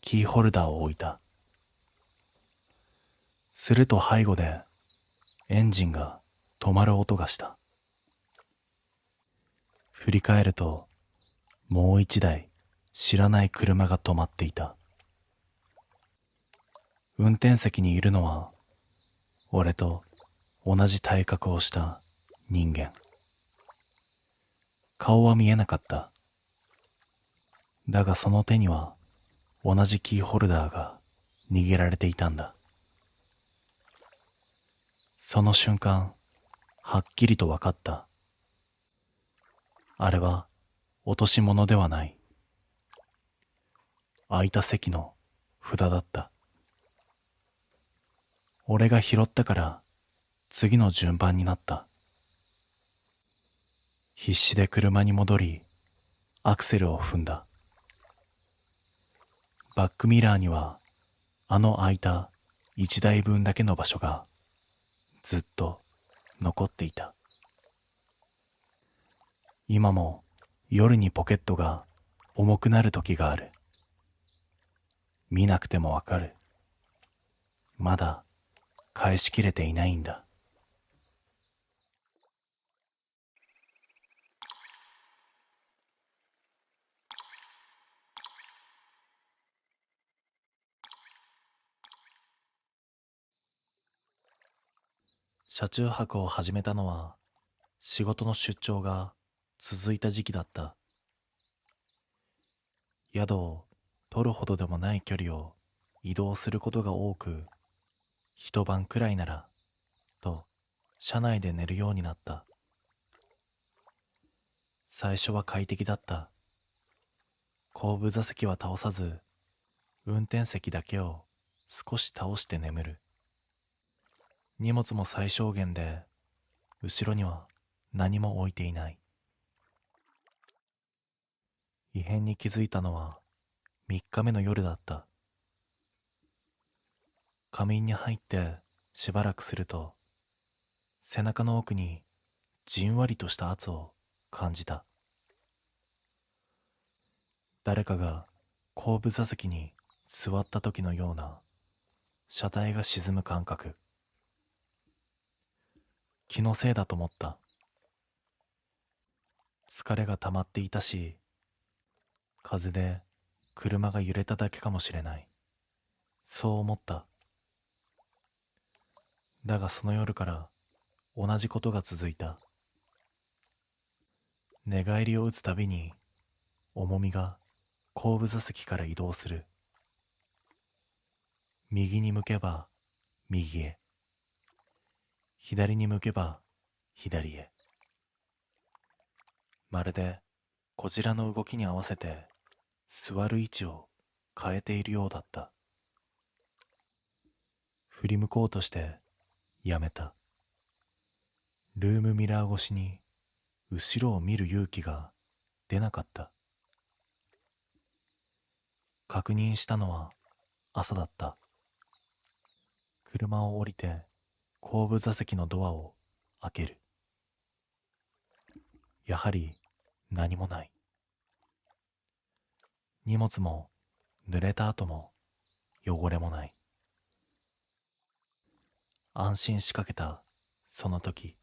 キーホルダーを置いた。すると背後でエンジンが止まる音がした。振り返ると、もう一台知らない車が止まっていた。運転席にいるのは、俺と同じ体格をした人間。顔は見えなかった。だがその手には同じキーホルダーが握られていたんだ。その瞬間、はっきりと分かった。あれは落とし物ではない。空いた席の札だった。俺が拾ったから次の順番になった。必死で車に戻り、アクセルを踏んだ。バックミラーにはあの空いた一台分だけの場所がずっと残っていた。今も夜にポケットが重くなる時がある。見なくてもわかる。まだ返しきれていないんだ。車中泊を始めたのは仕事の出張が続いた時期だった。宿を取るほどでもない距離を移動することが多く、一晩くらいならと車内で寝るようになった。最初は快適だった。後部座席は倒さず、運転席だけを少し倒して眠る。荷物も最小限で、後ろには何も置いていない。異変に気づいたのは3日目の夜だった。仮眠に入ってしばらくすると、背中の奥にじんわりとした圧を感じた。誰かが後部座席に座った時のような車体が沈む感覚。気のせいだと思った。疲れが溜まっていたし、風で車が揺れただけかもしれない。そう思った。だがその夜から同じことが続いた。寝返りを打つたびに重みが後部座席から移動する。右に向けば右へ、左に向けば左へ。まるでこちらの動きに合わせて座る位置を変えているようだった。振り向こうとしてやめた。ルームミラー越しに後ろを見る勇気が出なかった。確認したのは朝だった。車を降りて後部座席のドアを開ける。やはり何もない。荷物も濡れた跡も汚れもない。安心しかけたその時、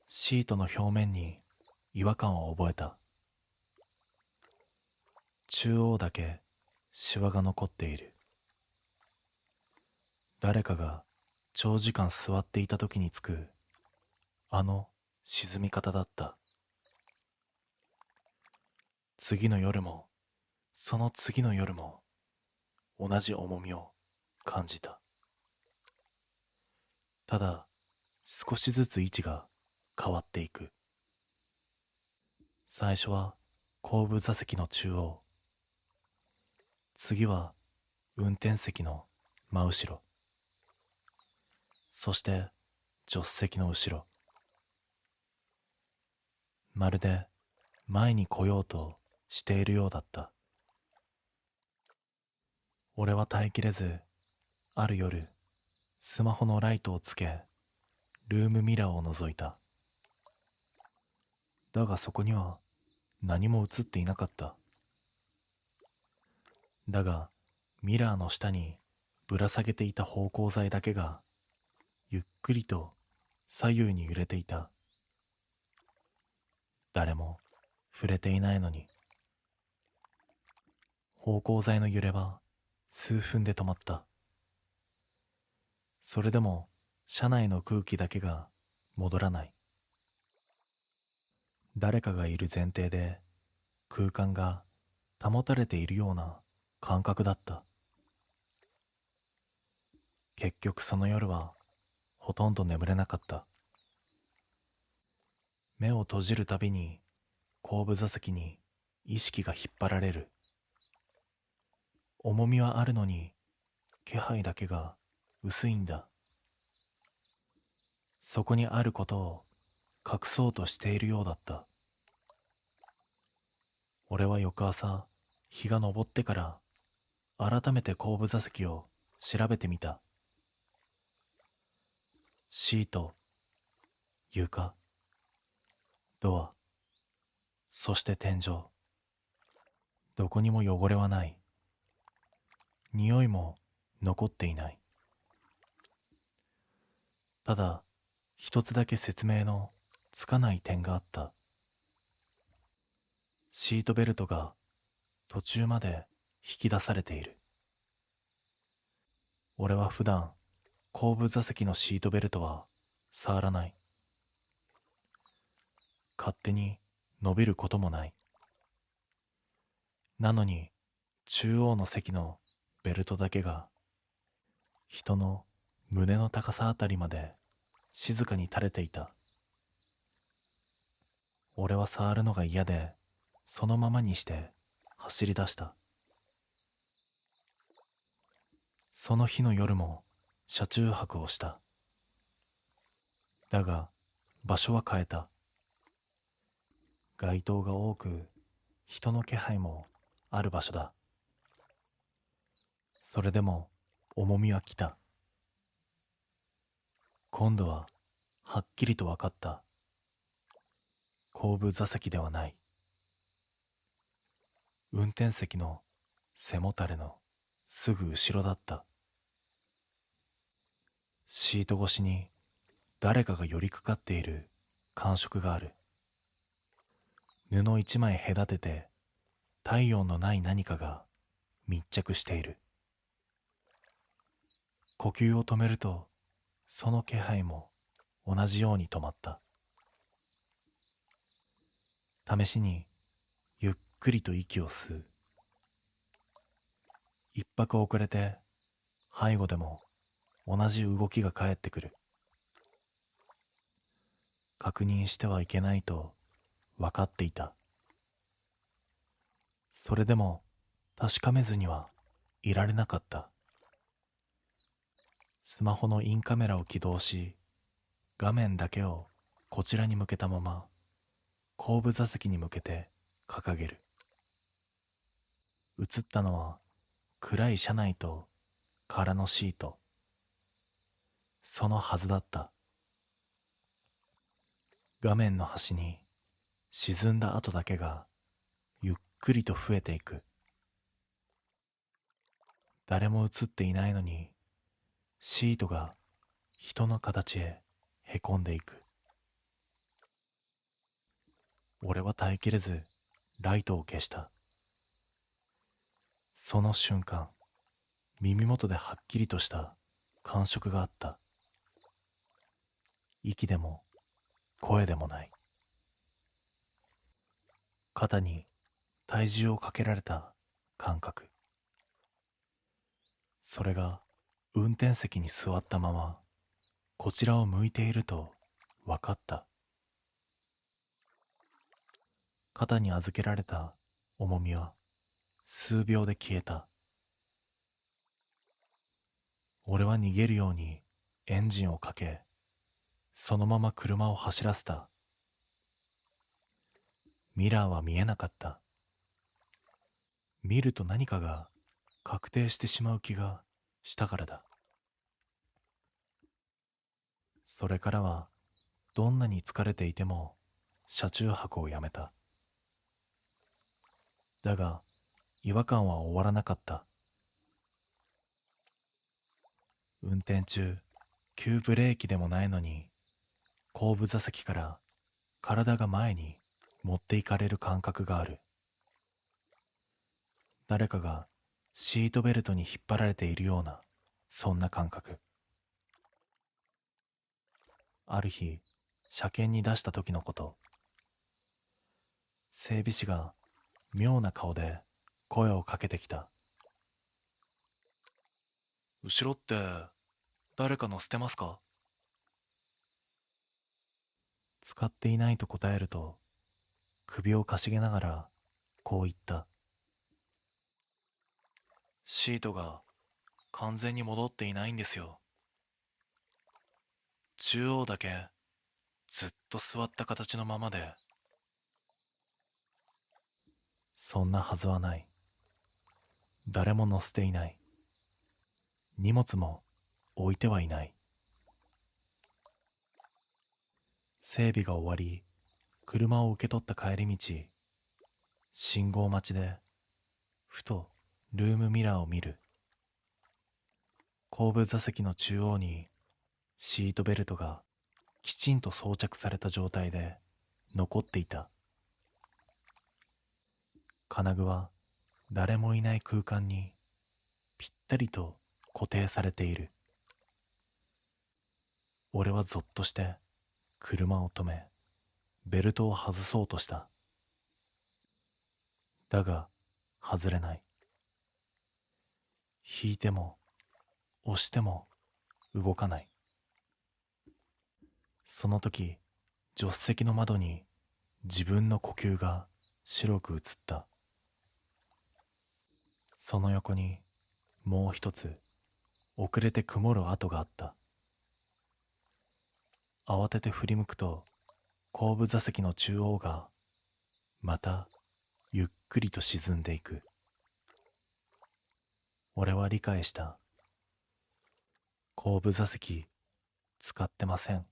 シートの表面に違和感を覚えた。中央だけシワが残っている。誰かが長時間座っていた時につくあの沈み方だった。次の夜もその次の夜も同じ重みを感じた。ただ少しずつ位置が変わっていく。最初は後部座席の中央、次は運転席の真後ろ、そして助手席の後ろ。まるで前に来ようとしているようだった。俺は耐えきれず、ある夜スマホのライトをつけルームミラーを覗いた。だがそこには何も映っていなかった。だがミラーの下にぶら下げていた芳香剤だけがゆっくりと左右に揺れていた。誰も触れていないのに。芳香剤の揺れは数分で止まった。それでも車内の空気だけが戻らない。誰かがいる前提で空間が保たれているような感覚だった。結局その夜はほとんど眠れなかった。目を閉じるたびに後部座席に意識が引っ張られる。重みはあるのに気配だけが薄いんだ。そこにあることを隠そうとしているようだった。俺は翌朝、日が昇ってから改めて後部座席を調べてみた。シート、床、ドア、そして天井。どこにも汚れはない。匂いも残っていない。ただ、一つだけ説明のつかない点があった。シートベルトが途中まで引き出されている。俺は普段後部座席のシートベルトは触らない。勝手に伸びることもない。なのに中央の席のベルトだけが人の胸の高さあたりまで静かに垂れていた。俺は触るのが嫌でそのままにして走り出した。その日の夜も車中泊をした。だが場所は変えた。街灯が多く人の気配もある場所だ。それでも重みは来た。今度ははっきりと分かった。後部座席ではない。運転席の背もたれのすぐ後ろだった。シート越しに誰かが寄りかかっている感触がある。布一枚隔てて体温のない何かが密着している。呼吸を止めるとその気配も同じように止まった。試しにゆっくりと息を吸う。一拍遅れて背後でも同じ動きが返ってくる。確認してはいけないと分かっていた。それでも確かめずにはいられなかった。スマホのインカメラを起動し、画面だけをこちらに向けたまま後部座席に向けて掲げる。映ったのは暗い車内と空のシート。そのはずだった。画面の端に沈んだ跡だけがゆっくりと増えていく。誰も映っていないのにシートが人の形へへこんでいく。俺は耐えきれずライトを消した。その瞬間、耳元ではっきりとした感触があった。息でも声でもない。肩に体重をかけられた感覚。それが運転席に座ったままこちらを向いていると分かった。肩に預けられた重みは数秒で消えた。俺は逃げるようにエンジンをかけ、そのまま車を走らせた。ミラーは見えなかった。見ると何かが確定してしまう気がしたからだ。それからはどんなに疲れていても車中泊をやめた。だが違和感は終わらなかった。運転中、急ブレーキでもないのに後部座席から体が前に持っていかれる感覚がある。誰かがシートベルトに引っ張られているような、そんな感覚。ある日、車検に出した時のこと。整備士が妙な顔で声をかけてきた。後ろって誰か乗せてますか？使っていないと答えると、首をかしげながらこう言った。シートが完全に戻っていないんですよ。中央だけずっと座った形のままで。そんなはずはない。誰も乗せていない。荷物も置いてはいない。整備が終わり、車を受け取った帰り道、信号待ちで、ふとルームミラーを見る。後部座席の中央にシートベルトがきちんと装着された状態で残っていた。金具は誰もいない空間にぴったりと固定されている。俺はぞっとして車を止め、ベルトを外そうとした。だが外れない。引いても押しても動かない。その時、助手席の窓に自分の呼吸が白く映った。その横にもう一つ遅れて曇る跡があった。慌てて振り向くと、後部座席の中央がまたゆっくりと沈んでいく。俺は理解した。後部座席使ってません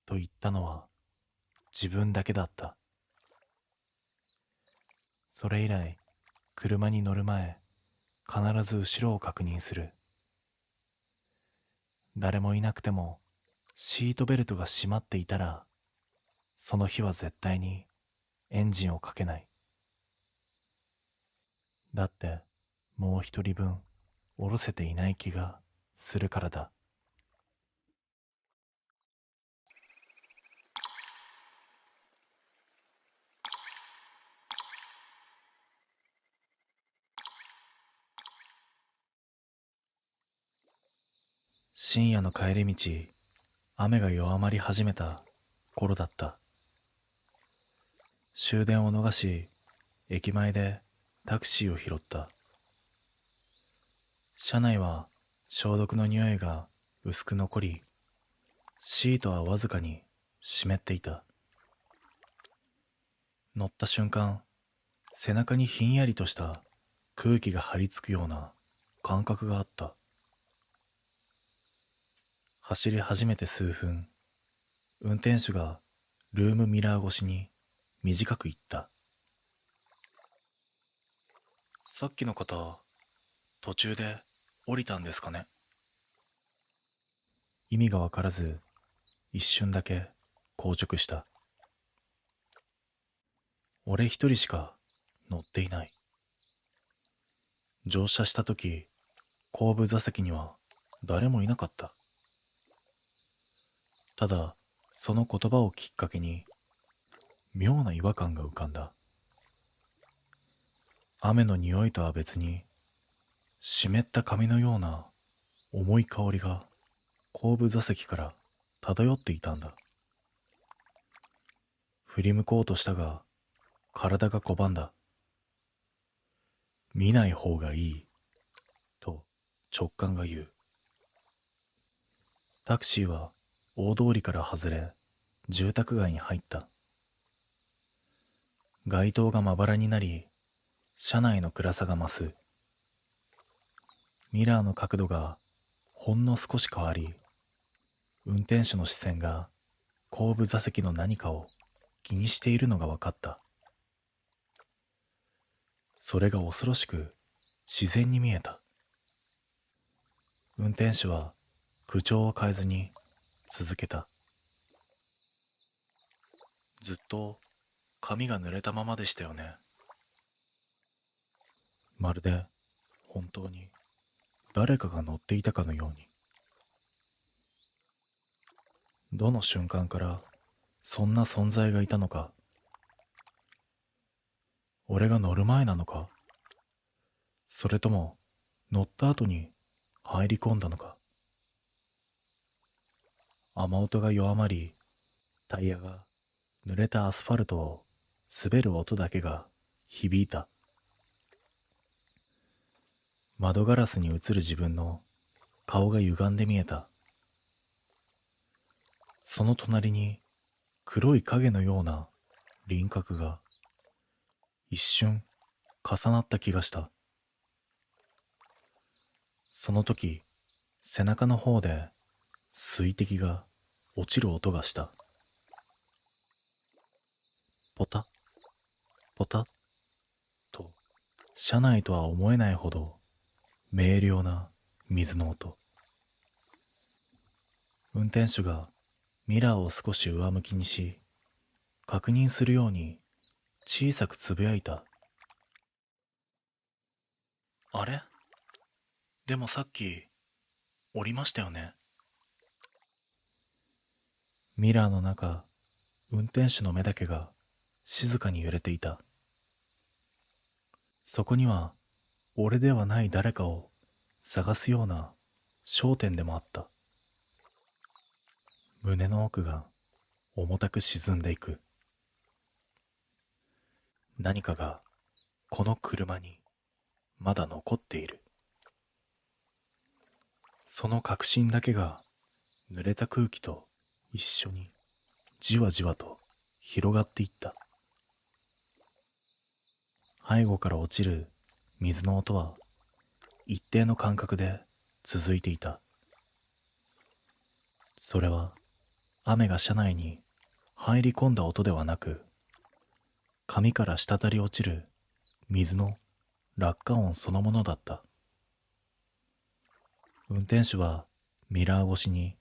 と言ったのは自分だけだった。それ以来、車に乗る前、必ず後ろを確認する。誰もいなくてもシートベルトが閉まっていたら、その日は絶対にエンジンをかけない。だってもう一人分下ろせていない気がするからだ。深夜の帰り道、雨が弱まり始めた頃だった。終電を逃し、駅前でタクシーを拾った。車内は消毒の匂いが薄く残り、シートはわずかに湿っていた。乗った瞬間、背中にひんやりとした空気が張り付くような感覚があった。走り始めて数分、運転手がルームミラー越しに短く言った。さっきの方、途中で降りたんですかね？意味がわからず、一瞬だけ硬直した。俺一人しか乗っていない。乗車した時、後部座席には誰もいなかった。ただ、その言葉をきっかけに、妙な違和感が浮かんだ。雨の匂いとは別に、湿った紙のような重い香りが後部座席から漂っていたんだ。振り向こうとしたが、体が拒んだ。見ない方がいい、と直感が言う。タクシーは大通りから外れ、住宅街に入った。街灯がまばらになり、車内の暗さが増す。ミラーの角度がほんの少し変わり、運転手の視線が後部座席の何かを気にしているのが分かった。それが恐ろしく自然に見えた。運転手は口調を変えずに続けた。ずっと髪が濡れたままでしたよね。まるで本当に誰かが乗っていたかのように。どの瞬間からそんな存在がいたのか。俺が乗る前なのか、それとも乗った後に入り込んだのか。雨音が弱まり、タイヤが濡れたアスファルトを滑る音だけが響いた。窓ガラスに映る自分の顔が歪んで見えた。その隣に黒い影のような輪郭が一瞬重なった気がした。その時、背中の方で水滴が落ちる音がした。ポタッ、ポタッと、車内とは思えないほど明瞭な水の音。運転手がミラーを少し上向きにし、確認するように小さくつぶやいた。あれ？でもさっき降りましたよね。ミラーの中、運転手の目だけが静かに揺れていた。そこには俺ではない誰かを探すような焦点でもあった。胸の奥が重たく沈んでいく。何かがこの車にまだ残っている。その確信だけが濡れた空気と一緒にじわじわと広がっていった。背後から落ちる水の音は一定の間隔で続いていた。それは雨が車内に入り込んだ音ではなく、髪から滴り落ちる水の落下音そのものだった。運転手はミラー越しに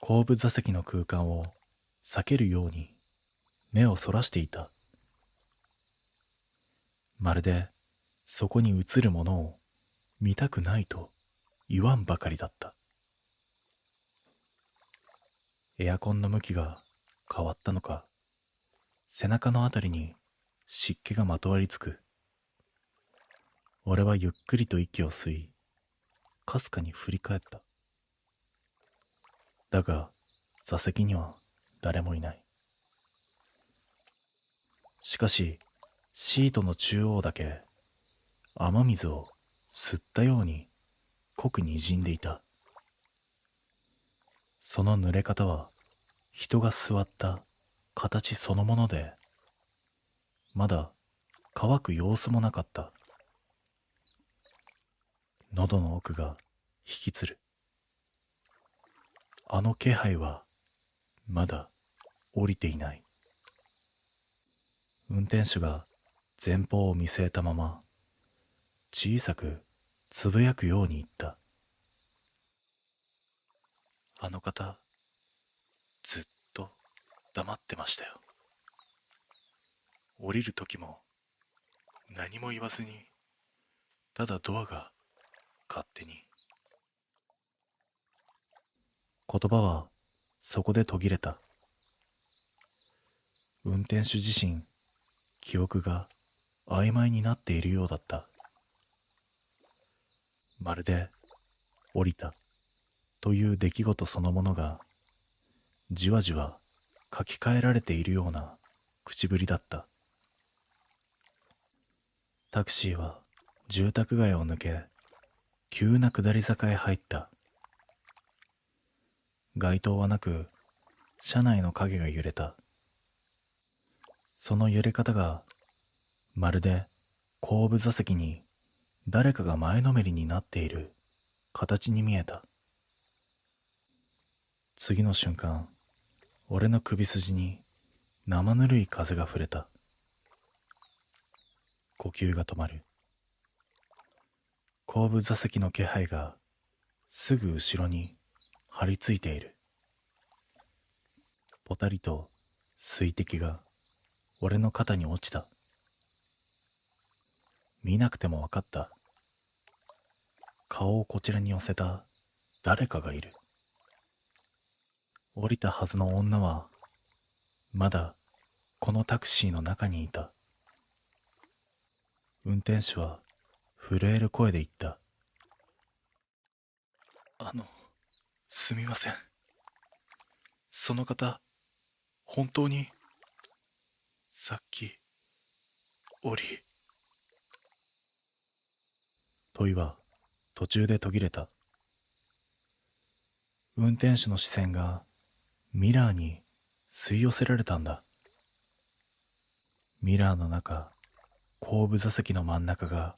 後部座席の空間を避けるように目をそらしていた。まるでそこに映るものを見たくないと言わんばかりだった。エアコンの向きが変わったのか、背中のあたりに湿気がまとわりつく。俺はゆっくりと息を吸い、かすかに振り返った。だが座席には誰もいない。しかしシートの中央だけ雨水を吸ったように濃くにじんでいた。その濡れ方は人が座った形そのもので、まだ乾く様子もなかった。喉の奥が引きつる。あの気配はまだ降りていない。運転手が前方を見据えたまま小さくつぶやくように言った。あの方、ずっと黙ってましたよ。降りる時も何も言わずに、ただドアが勝手に。言葉はそこで途切れた。運転手自身、記憶が曖昧になっているようだった。まるで降りたという出来事そのものがじわじわ書き換えられているような口ぶりだった。タクシーは住宅街を抜け、急な下り坂へ入った。街灯はなく、車内の影が揺れた。その揺れ方がまるで後部座席に誰かが前のめりになっている形に見えた。次の瞬間、俺の首筋に生ぬるい風が触れた。呼吸が止まる。後部座席の気配がすぐ後ろに張り付いている。ぽたりと水滴が俺の肩に落ちた。見なくてもわかった。顔をこちらに寄せた誰かがいる。降りたはずの女はまだこのタクシーの中にいた。運転手は震える声で言った。すみません。その方、本当に、さっき、問いは途中で途切れた。運転手の視線がミラーに吸い寄せられたんだ。ミラーの中、後部座席の真ん中が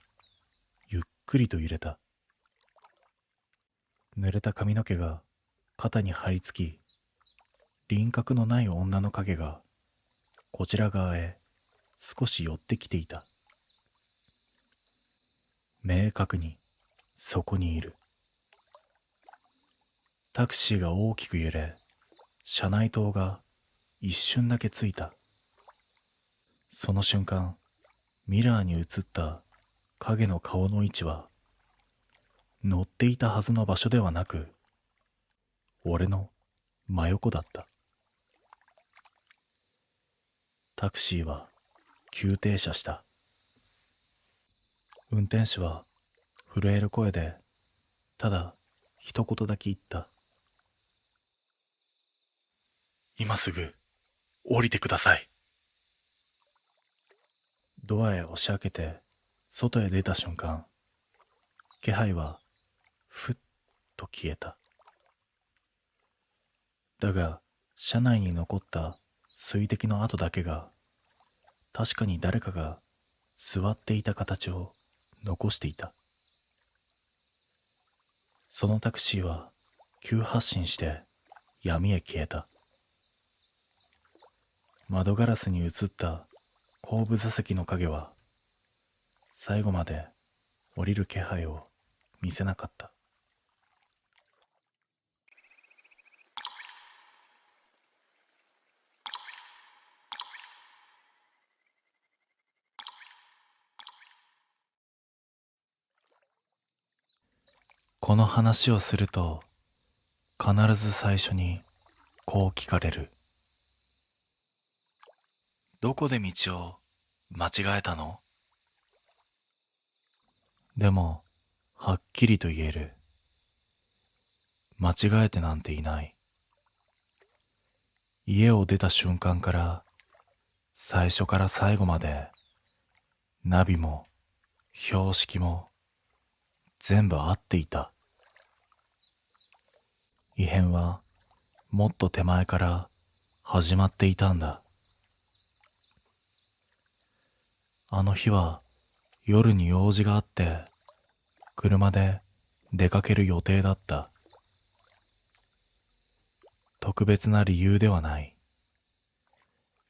ゆっくりと揺れた。濡れた髪の毛が肩に張り付き、輪郭のない女の影がこちら側へ少し寄ってきていた。明確にそこにいる。タクシーが大きく揺れ、車内灯が一瞬だけついた。その瞬間、ミラーに映った影の顔の位置は、乗っていたはずの場所ではなく、俺の真横だった。タクシーは急停車した。運転手は震える声で、ただ一言だけ言った。今すぐ降りてください。ドアへ押し開けて外へ出た瞬間、気配はふっと消えた。だが車内に残った水滴の跡だけが、確かに誰かが座っていた形を残していた。そのタクシーは急発進して闇へ消えた。窓ガラスに映った後部座席の影は最後まで降りる気配を見せなかった。この話をすると必ず最初にこう聞かれる。どこで道を間違えたの？でもはっきりと言える。間違えてなんていない。家を出た瞬間から最初から最後まで、ナビも標識も全部合っていた。異変はもっと手前から始まっていたんだ。あの日は夜に用事があって車で出かける予定だった。特別な理由ではない。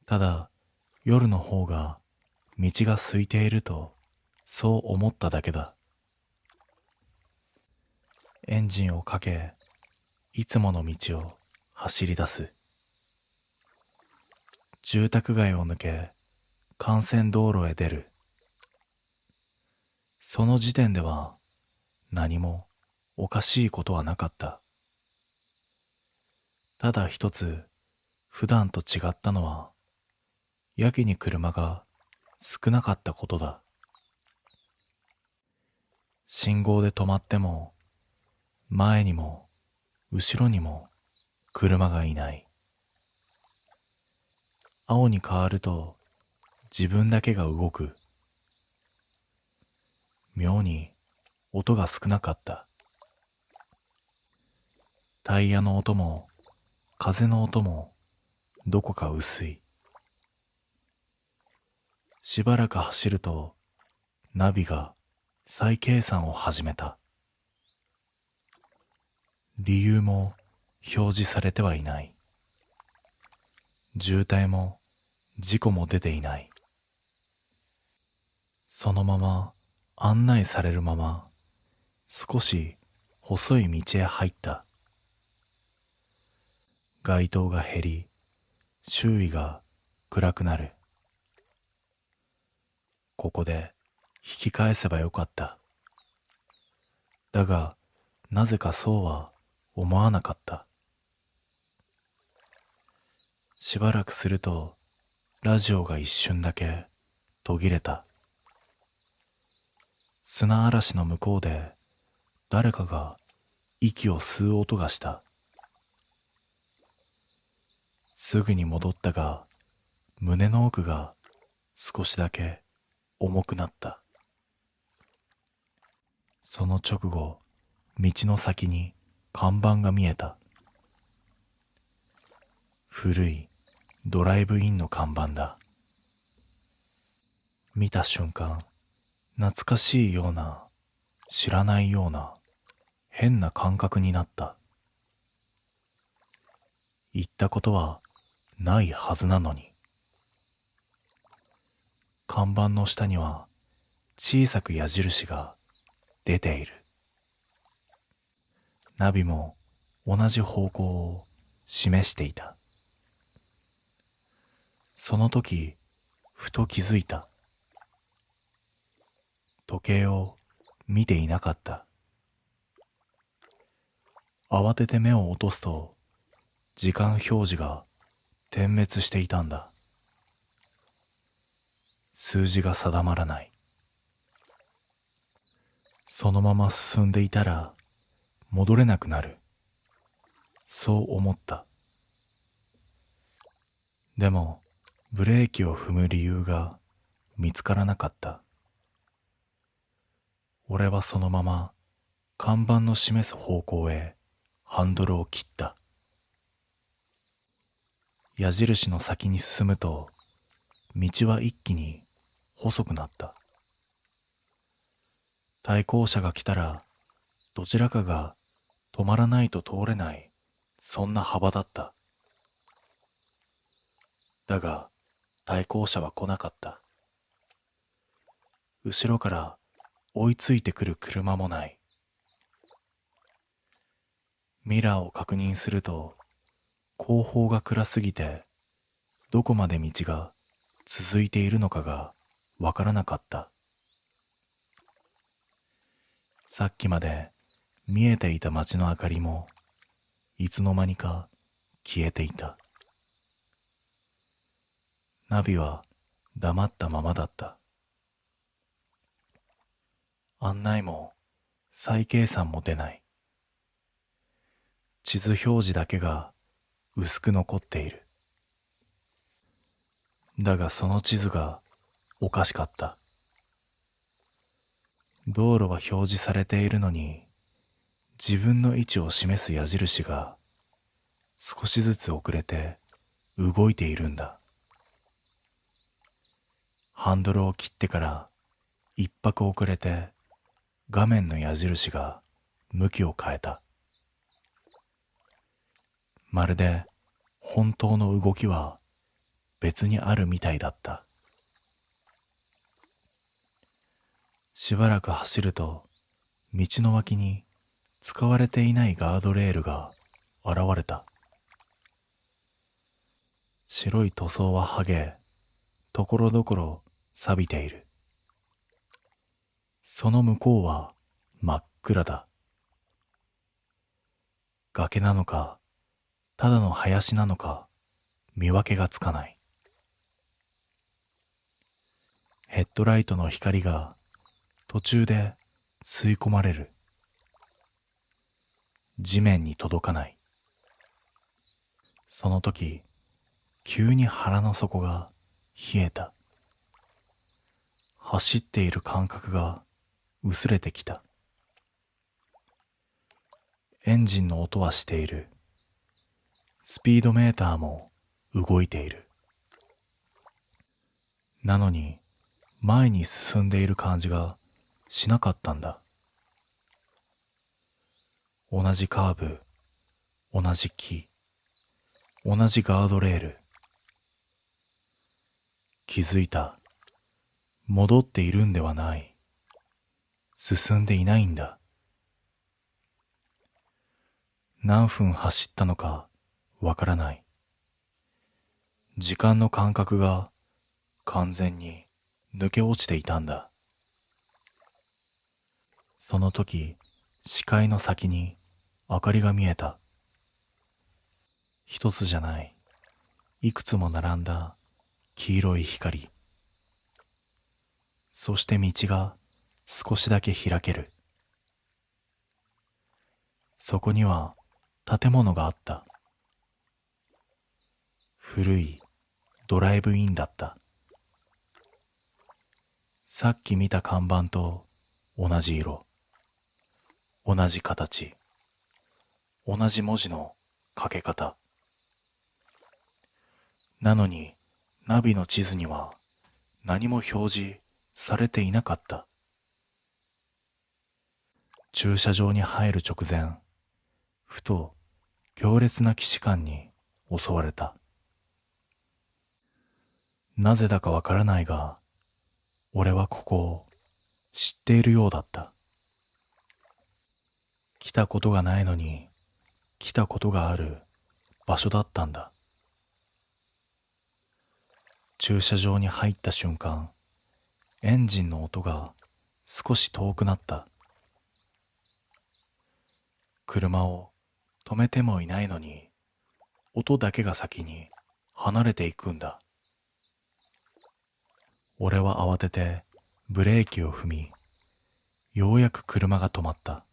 ただ夜の方が道が空いているとそう思っただけだ。エンジンをかけ、いつもの道を走り出す。住宅街を抜け、幹線道路へ出る。その時点では何もおかしいことはなかった。ただ一つ普段と違ったのは、やけに車が少なかったことだ。信号で止まっても前にも後ろにも車がいない。青に変わると自分だけが動く。妙に音が少なかった。タイヤの音も風の音もどこか薄い。しばらく走るとナビが再計算を始めた。理由も表示されてはいない。渋滞も事故も出ていない。そのまま案内されるまま少し細い道へ入った。街灯が減り、周囲が暗くなる。ここで引き返せばよかった。だが、なぜかそうは思わなかった。しばらくすると、ラジオが一瞬だけ途切れた。砂嵐の向こうで誰かが息を吸う音がした。すぐに戻ったが、胸の奥が少しだけ重くなった。その直後、道の先に看板が見えた。古いドライブインの看板だ。見た瞬間、懐かしいような、知らないような、変な感覚になった。行ったことはないはずなのに。看板の下には小さく矢印が出ている。ナビも同じ方向を示していた。その時、ふと気づいた。時計を見ていなかった。慌てて目を落とすと、時間表示が点滅していたんだ。数字が定まらない。そのまま進んでいたら戻れなくなる。そう思った。でも、ブレーキを踏む理由が見つからなかった。俺はそのまま看板の示す方向へハンドルを切った。矢印の先に進むと、道は一気に細くなった。対向車が来たら、どちらかが止まらないと通れない、そんな幅だった。だが、対向車は来なかった。後ろから追いついてくる車もない。ミラーを確認すると、後方が暗すぎて、どこまで道が続いているのかがわからなかった。さっきまで見えていた街の明かりも、いつの間にか消えていた。ナビは黙ったままだった。案内も再計算も出ない。地図表示だけが薄く残っている。だがその地図がおかしかった。道路は表示されているのに、自分の位置を示す矢印が少しずつ遅れて動いているんだ。ハンドルを切ってから一拍遅れて画面の矢印が向きを変えた。まるで本当の動きは別にあるみたいだった。しばらく走ると、道の脇に使われていないガードレールが現れた。白い塗装は剥げ、ところどころ錆びている。その向こうは真っ暗だ。崖なのか、ただの林なのか、見分けがつかない。ヘッドライトの光が途中で吸い込まれる。地面に届かない。その時、急に腹の底が冷えた。走っている感覚が薄れてきた。エンジンの音はしている。スピードメーターも動いている。なのに、前に進んでいる感じがしなかったんだ。同じカーブ、同じ木、同じガードレール。気づいた。戻っているんではない。進んでいないんだ。何分走ったのかわからない。時間の感覚が完全に抜け落ちていたんだ。その時、視界の先に明かりが見えた。一つじゃない、いくつも並んだ黄色い光。そして道が少しだけ開ける。そこには建物があった。古いドライブインだった。さっき見た看板と同じ色、同じ形、同じ文字の書け方。なのにナビの地図には何も表示されていなかった。駐車場に入る直前、ふと強烈な既視感に襲われた。なぜだかわからないが、俺はここを知っているようだった。来たことがないのに来たことがある場所だったんだ。駐車場に入った瞬間、エンジンの音が少し遠くなった。車を止めてもいないのに、音だけが先に離れていくんだ。俺は慌ててブレーキを踏み、ようやく車が止まった。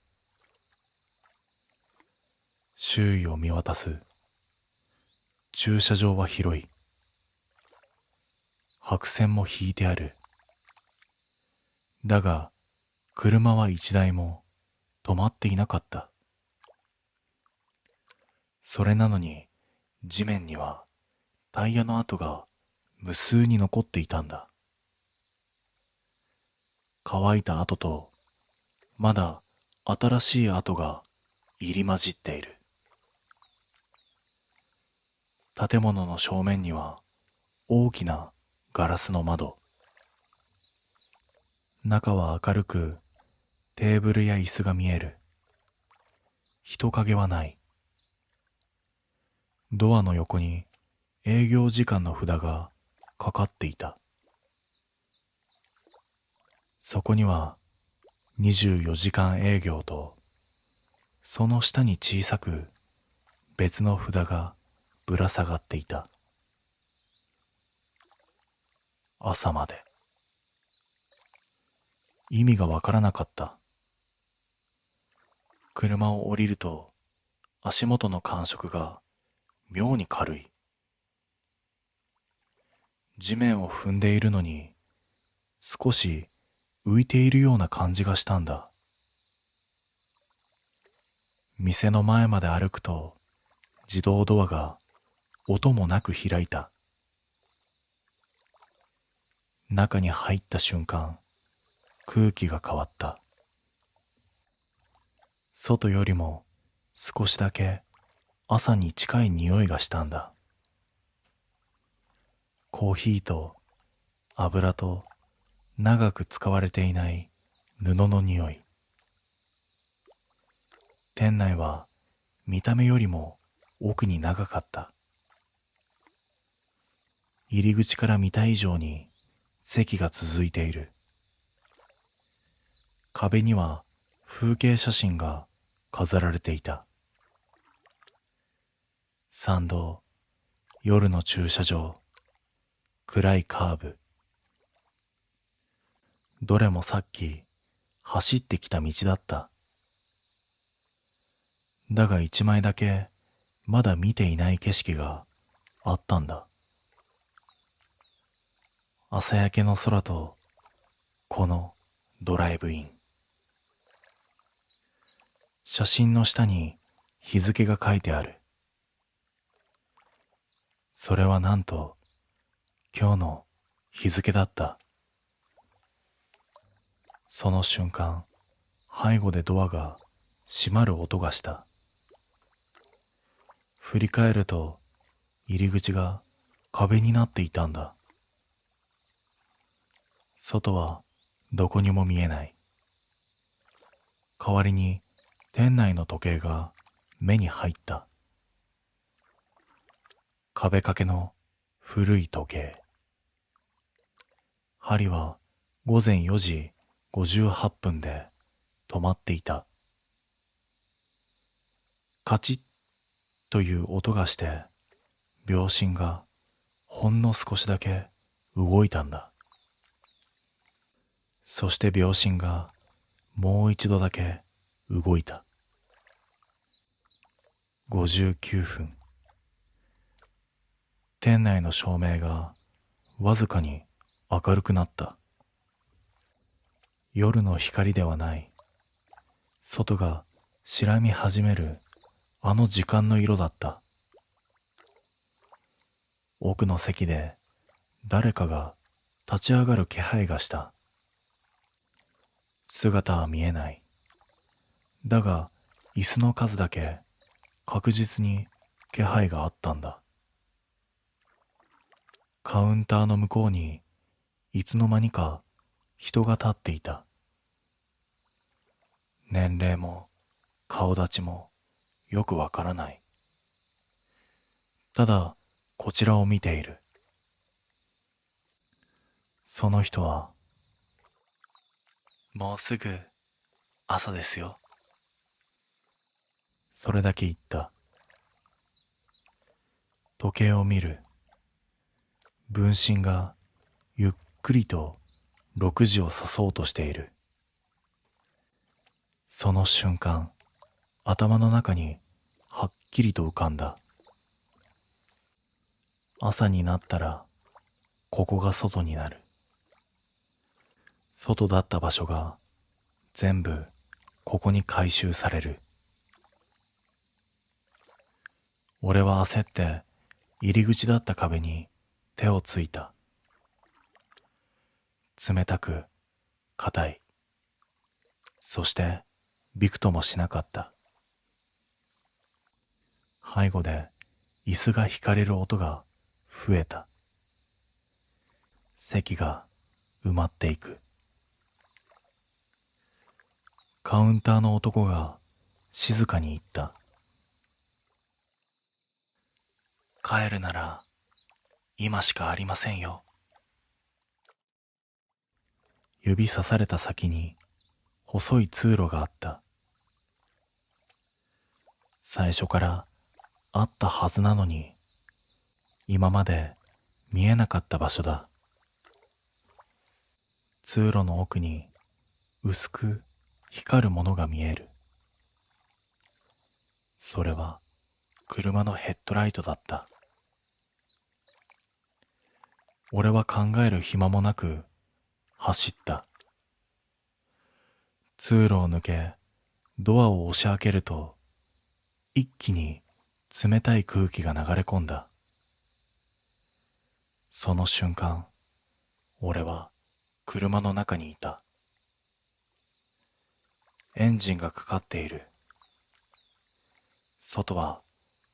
周囲を見渡す。駐車場は広い。白線も引いてある。だが、車は一台も止まっていなかった。それなのに、地面にはタイヤの跡が無数に残っていたんだ。乾いた跡と、まだ新しい跡が入り混じっている。建物の正面には大きなガラスの窓。中は明るく、テーブルや椅子が見える。人影はない。ドアの横に営業時間の札がかかっていた。そこには24時間営業と、その下に小さく別の札がぶら下がっていた。朝まで。意味がわからなかった。車を降りると足元の感触が妙に軽い。地面を踏んでいるのに少し浮いているような感じがしたんだ。店の前まで歩くと自動ドアが音もなく開いた。中に入った瞬間、空気が変わった。外よりも少しだけ朝に近い匂いがしたんだ。コーヒーと油と長く使われていない布の匂い。店内は見た目よりも奥に長かった。入り口から見た以上に席が続いている。壁には風景写真が飾られていた。参道、夜の駐車場、暗いカーブ。どれもさっき走ってきた道だった。だが一枚だけまだ見ていない景色があったんだ。朝焼けの空とこのドライブイン。写真の下に日付が書いてある。それはなんと今日の日付だった。その瞬間、背後でドアが閉まる音がした。振り返ると入り口が壁になっていたんだ。外はどこにも見えない。代わりに店内の時計が目に入った。壁掛けの古い時計。針は午前4時58分で止まっていた。カチッという音がして、秒針がほんの少しだけ動いたんだ。そして秒針がもう一度だけ動いた。59分。店内の照明がわずかに明るくなった。夜の光ではない、外が白み始めるあの時間の色だった。奥の席で誰かが立ち上がる気配がした。姿は見えない。だが椅子の数だけ確実に気配があったんだ。カウンターの向こうにいつの間にか人が立っていた。年齢も顔立ちもよくわからない。ただこちらを見ている。その人は、もうすぐ朝ですよ。それだけ言った。時計を見る。分針がゆっくりと6時を指そうとしている。その瞬間、頭の中にはっきりと浮かんだ。朝になったら、ここが外になる。外だった場所が全部ここに回収される。俺は焦って入り口だった壁に手をついた。冷たく硬い。そしてびくともしなかった。背後で椅子が引かれる音が増えた。席が埋まっていく。カウンターの男が静かに言った。帰るなら今しかありませんよ。指さされた先に細い通路があった。最初からあったはずなのに、今まで見えなかった場所だ。通路の奥に薄く光るものが見える。それは車のヘッドライトだった。俺は考える暇もなく走った。通路を抜け、ドアを押し開けると、一気に冷たい空気が流れ込んだ。その瞬間、俺は車の中にいた。エンジンがかかっている。外は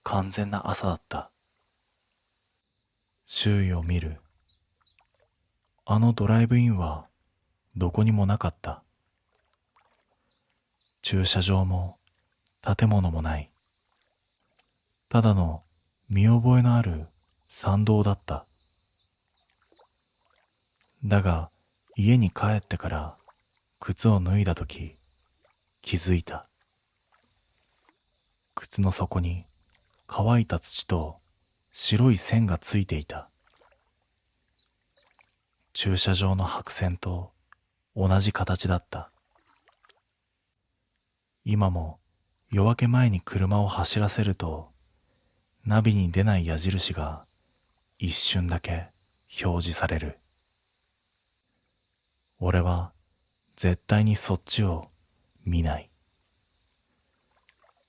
完全な朝だった。周囲を見る。あのドライブインはどこにもなかった。駐車場も建物もない。ただの見覚えのある山道だった。だが家に帰ってから靴を脱いだとき気づいた。靴の底に乾いた土と白い線がついていた。駐車場の白線と同じ形だった。今も夜明け前に車を走らせると、ナビに出ない矢印が一瞬だけ表示される。俺は絶対にそっちを見ない。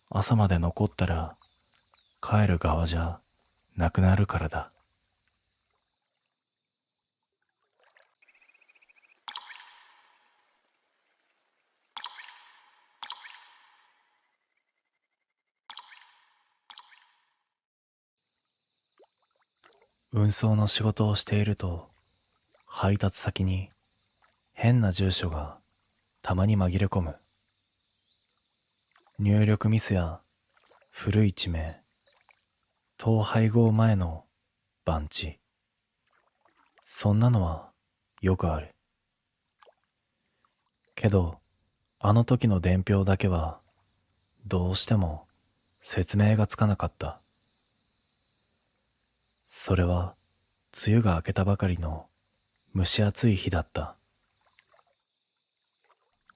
朝まで残ったら帰る側じゃなくなるからだ。運送の仕事をしていると、配達先に変な住所がたまに紛れ込む。入力ミスや古い地名、統廃合前の番地、そんなのはよくある。けど、あの時の伝票だけは、どうしても説明がつかなかった。それは、梅雨が明けたばかりの蒸し暑い日だった。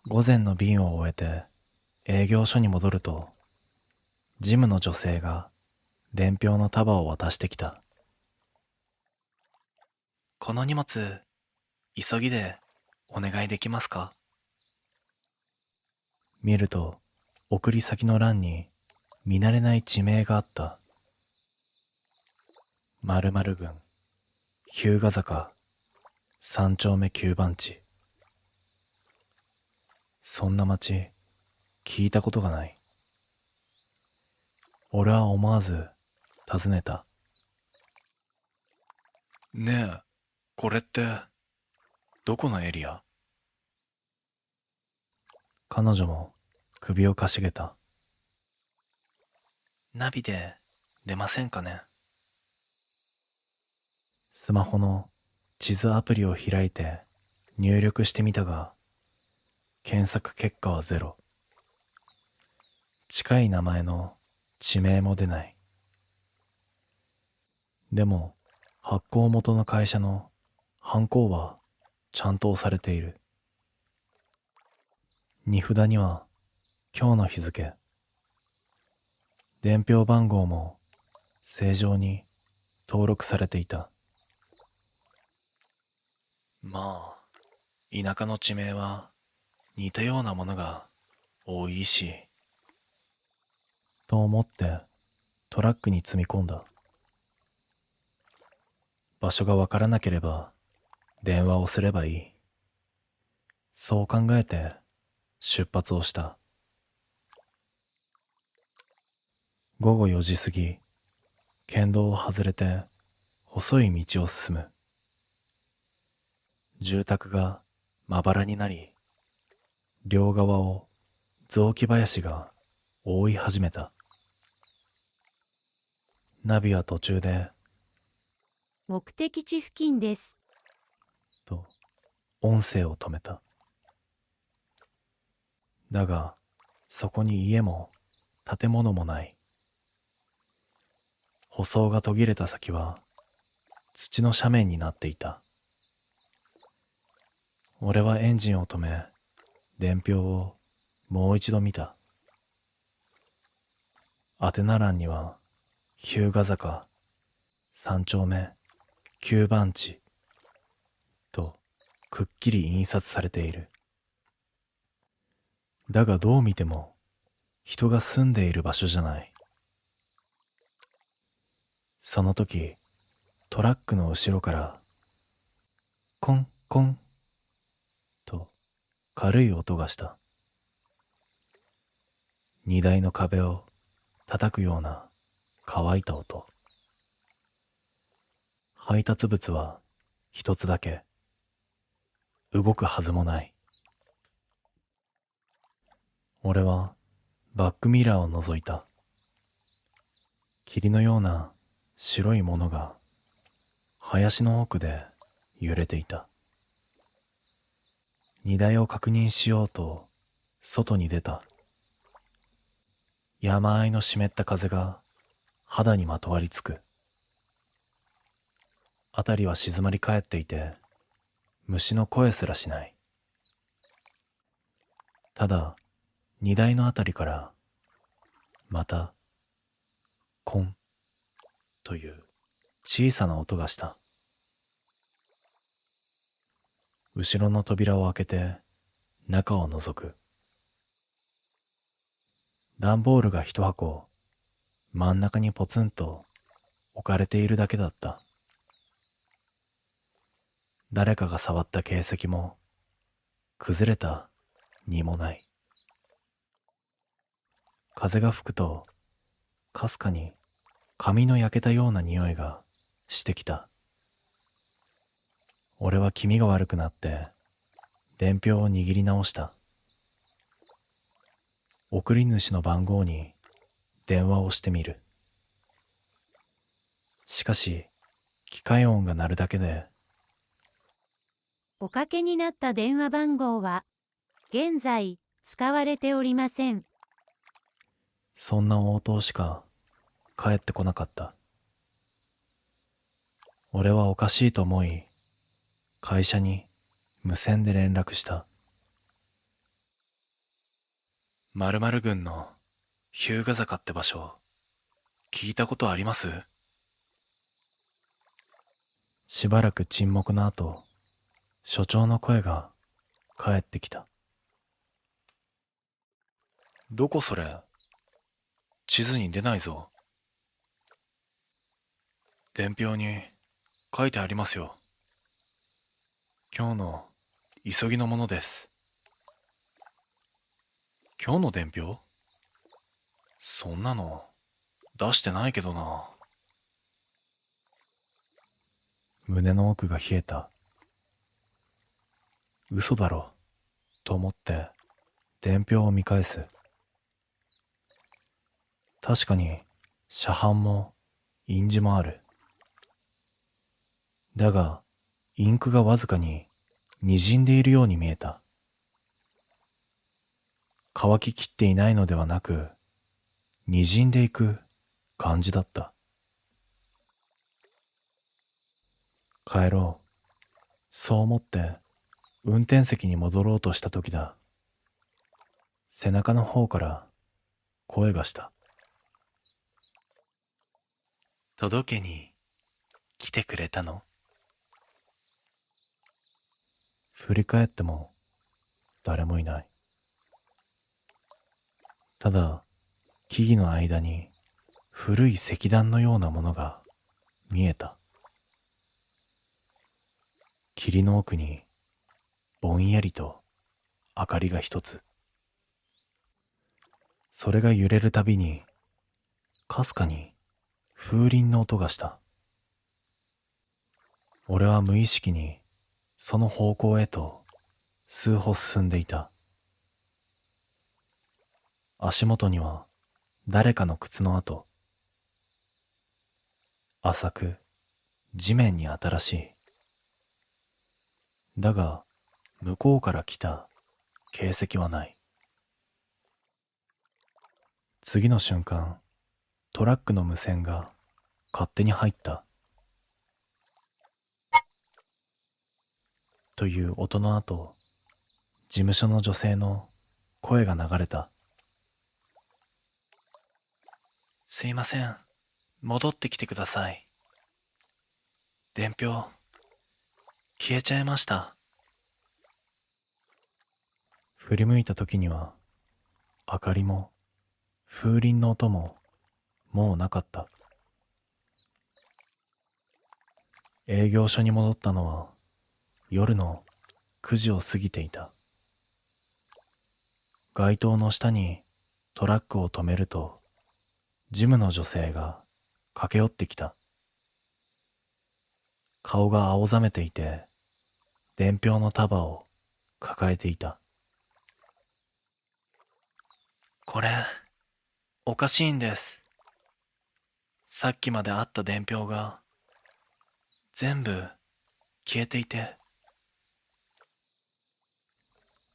午前の便を終えて営業所に戻ると、事務の女性が伝票の束を渡してきた。この荷物、急ぎでお願いできますか？見ると、送り先の欄に見慣れない地名があった。〇〇郡、日向坂、三丁目9番地。そんな町、聞いたことがない。俺は思わず尋ねた。ねえ、これって、どこのエリア？彼女も首をかしげた。ナビで出ませんかね？スマホの地図アプリを開いて入力してみたが、検索結果はゼロ。近い名前の地名も出ない。でも、発行元の会社のハンコはちゃんと押されている。荷札には今日の日付。伝票番号も正常に登録されていた。まあ、田舎の地名は似たようなものが多いし、と思ってトラックに積み込んだ。場所がわからなければ電話をすればいい。そう考えて出発をした。午後4時過ぎ、県道を外れて細い道を進む。住宅がまばらになり、両側を雑木林が覆い始めた。ナビは途中で、目的地付近です。と音声を止めた。だが、そこに家も建物もない。舗装が途切れた先は土の斜面になっていた。俺はエンジンを止め、伝票をもう一度見た。宛名欄には、日向坂三丁目9番地とくっきり印刷されている。だがどう見ても人が住んでいる場所じゃない。その時、トラックの後ろからコンコンと軽い音がした。荷台の壁を叩くような乾いた音。配達物は一つだけ。動くはずもない。俺はバックミラーを覗いた。霧のような白いものが林の奥で揺れていた。荷台を確認しようと外に出た。山あいの湿った風が肌にまとわりつく。辺りは静まり返っていて、虫の声すらしない。ただ、荷台のあたりから、また、コンという小さな音がした。後ろの扉を開けて、中を覗く。段ボールが一箱、真ん中にポツンと置かれているだけだった。誰かが触った形跡も、崩れた荷もない。風が吹くと、かすかに髪の焼けたような匂いがしてきた。俺は気味が悪くなって、伝票を握り直した。送り主の番号に電話をしてみる。しかし、機械音が鳴るだけで、おかけになった電話番号は、現在、使われておりません。そんな応答しか返ってこなかった。俺はおかしいと思い、会社に無線で連絡した。〇〇郡の日向坂って場所、聞いたことあります？しばらく沈黙の後、所長の声が返ってきた。どこそれ？地図に出ないぞ。伝票に書いてありますよ。今日の急ぎのものです。今日の伝票？そんなの出してないけどな。胸の奥が冷えた。嘘だろと思って伝票を見返す。確かに写版も印字もある。だがインクがわずかに滲んでいるように見えた。乾ききっていないのではなく、滲んでいく感じだった。帰ろう。そう思って運転席に戻ろうとした時だ。背中の方から声がした。届けに来てくれたの？振り返っても誰もいない。ただ木々の間に古い石段のようなものが見えた。霧の奥にぼんやりと明かりが一つ。それが揺れるたびにかすかに風鈴の音がした。俺は無意識にその方向へと数歩進んでいた。足元には誰かの靴の跡。浅く地面に新しい。だが向こうから来た形跡はない。次の瞬間、トラックの無線が勝手に入った。という音の後、事務所の女性の声が流れた。すいません、戻ってきてください。伝票、消えちゃいました。振り向いた時には、明かりも風鈴の音ももうなかった。営業所に戻ったのは夜の9時を過ぎていた。街灯の下にトラックを止めると、事務の女性が駆け寄ってきた。顔が青ざめていて、伝票の束を抱えていた。これ、おかしいんです。さっきまであった伝票が、全部消えていて。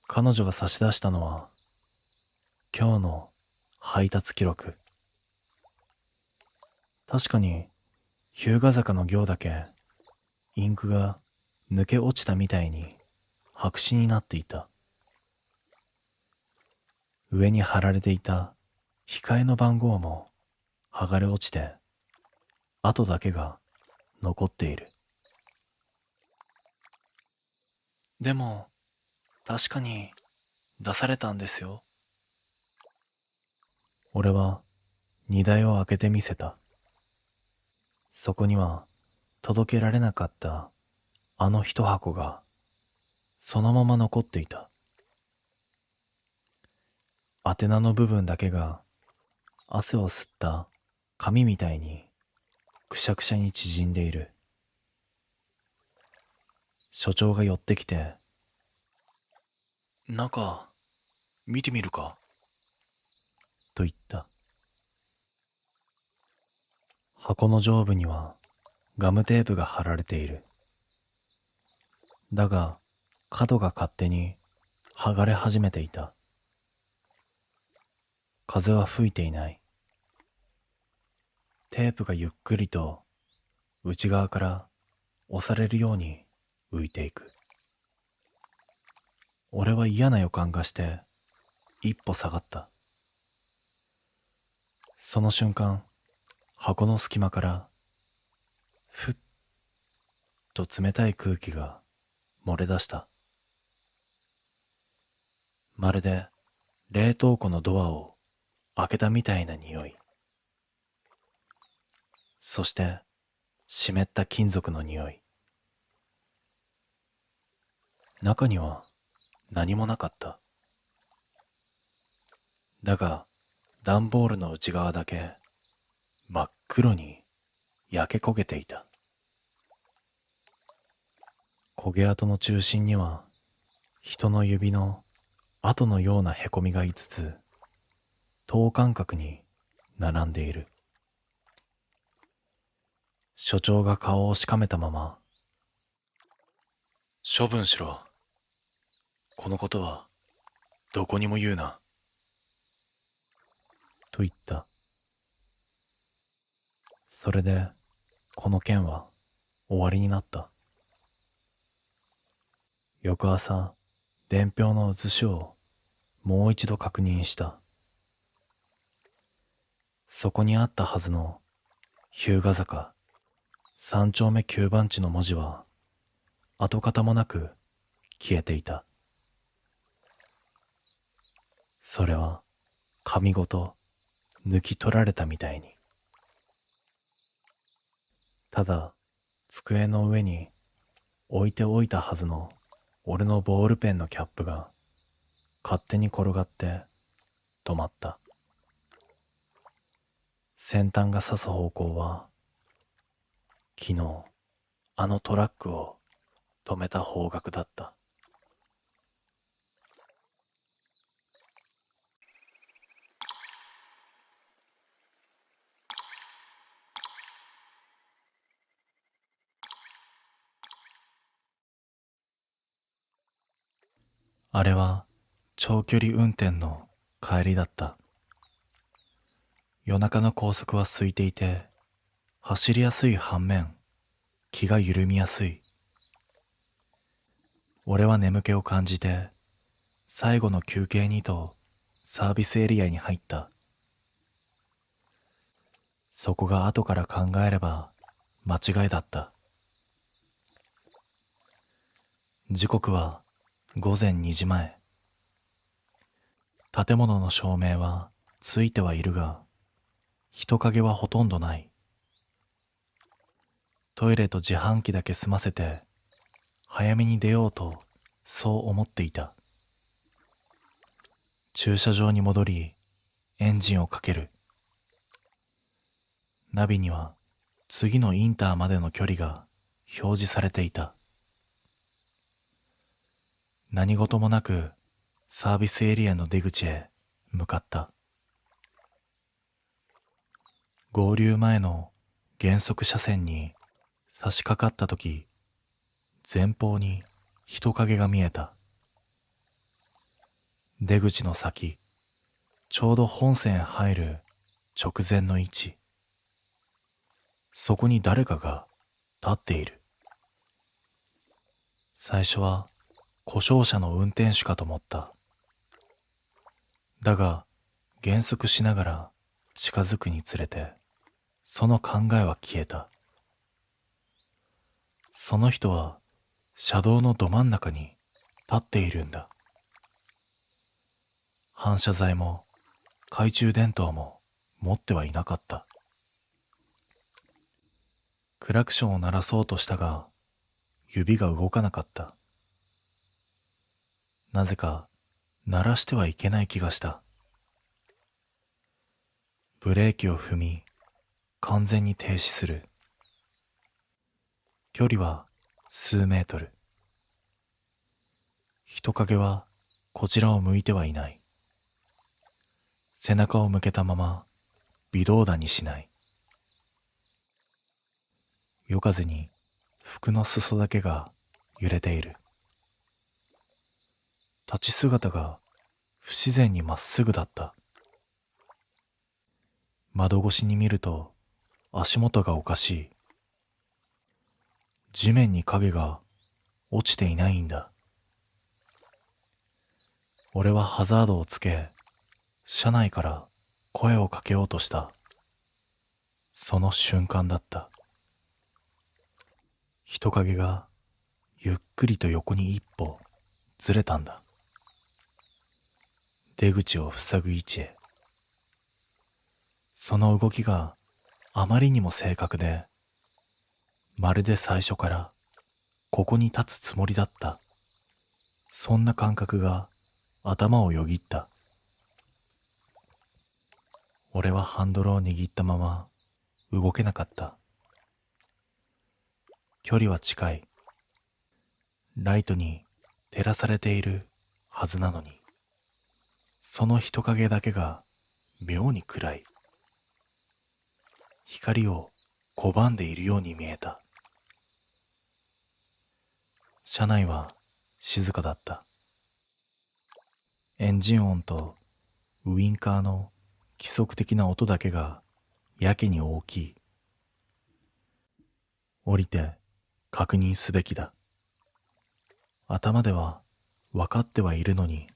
彼女が差し出したのは、今日の配達記録。確かに、日向坂の行だけ、インクが抜け落ちたみたいに白紙になっていた。上に貼られていた控えの番号も剥がれ落ちて、跡だけが残っている。でも、確かに出されたんですよ。俺は荷台を開けてみせた。そこには届けられなかったあの一箱がそのまま残っていた。宛名の部分だけが汗を吸った紙みたいにくしゃくしゃに縮んでいる。所長が寄ってきて、中見てみるかと言った。箱の上部にはガムテープが貼られている。だが角が勝手に剥がれ始めていた。風は吹いていない。テープがゆっくりと内側から押されるように浮いていく。俺は嫌な予感がして一歩下がった。その瞬間、箱の隙間からふっと冷たい空気が漏れ出した。まるで冷凍庫のドアを開けたみたいな匂い。そして湿った金属の匂い。中には何もなかった。だが段ボールの内側だけ真っ黒に焼け焦げていた。焦げ跡の中心には人の指の跡のようなへこみが5つ等間隔に並んでいる。所長が顔をしかめたまま、処分しろ。このことはどこにも言うな。と言った。それでこの件は終わりになった。翌朝、伝票の写しをもう一度確認した。そこにあったはずの日向坂3丁目9番地の文字は跡形もなく消えていた。それは紙ごと抜き取られたみたいに。ただ机の上に置いておいたはずの俺のボールペンのキャップが勝手に転がって止まった。先端が刺す方向は昨日あのトラックを止めた方角だった。あれは長距離運転の帰りだった。夜中の高速は空いていて、走りやすい反面、気が緩みやすい。俺は眠気を感じて、最後の休憩にとサービスエリアに入った。そこが後から考えれば間違いだった。時刻は午前2時前。建物の照明はついてはいるが、人影はほとんどない。トイレと自販機だけ済ませて、早めに出ようと、そう思っていた。駐車場に戻り、エンジンをかける。ナビには、次のインターまでの距離が表示されていた。何事もなく、サービスエリアの出口へ向かった。合流前の減速車線に差し掛かったとき、前方に人影が見えた。出口の先、ちょうど本線へ入る直前の位置。そこに誰かが立っている。最初は故障車の運転手かと思った。だが、減速しながら近づくにつれて、その考えは消えた。その人は車道のど真ん中に立っているんだ。反射材も懐中電灯も持ってはいなかった。クラクションを鳴らそうとしたが、指が動かなかった。なぜか鳴らしてはいけない気がした。ブレーキを踏み、完全に停止する。距離は数メートル。人影はこちらを向いてはいない。背中を向けたまま微動だにしない。夜風に服の裾だけが揺れている。立ち姿が不自然にまっすぐだった。窓越しに見ると足元がおかしい。地面に影が落ちていないんだ。俺はハザードをつけ、車内から声をかけようとした。その瞬間だった。人影がゆっくりと横に一歩ずれたんだ。出口を塞ぐ位置へ。その動きがあまりにも正確で、まるで最初からここに立つつもりだった。そんな感覚が頭をよぎった。俺はハンドルを握ったまま動けなかった。距離は近い。ライトに照らされているはずなのに、その人影だけが妙に暗い。光を拒んでいるように見えた。車内は静かだった。エンジン音とウインカーの規則的な音だけがやけに大きい。降りて確認すべきだ。頭では分かってはいるのに、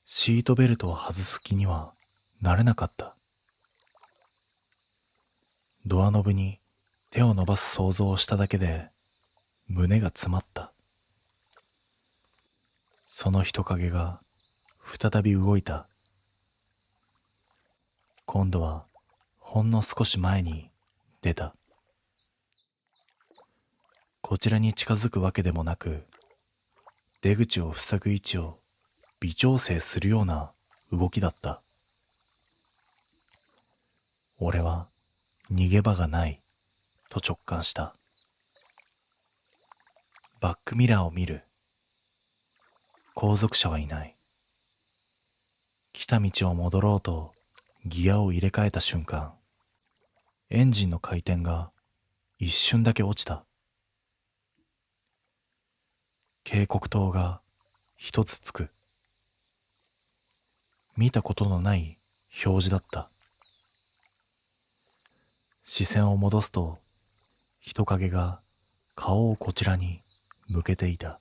シートベルトを外す気にはなれなかった。ドアノブに手を伸ばす想像をしただけで胸が詰まった。その人影が再び動いた。今度はほんの少し前に出た。こちらに近づくわけでもなく、出口を塞ぐ位置を微調整するような動きだった。俺は逃げ場がないと直感した。バックミラーを見る。後続車はいない。来た道を戻ろうとギアを入れ替えた瞬間、エンジンの回転が一瞬だけ落ちた。警告灯が一つつく。見たことのない表示だった。視線を戻すと、人影が顔をこちらに向けていた。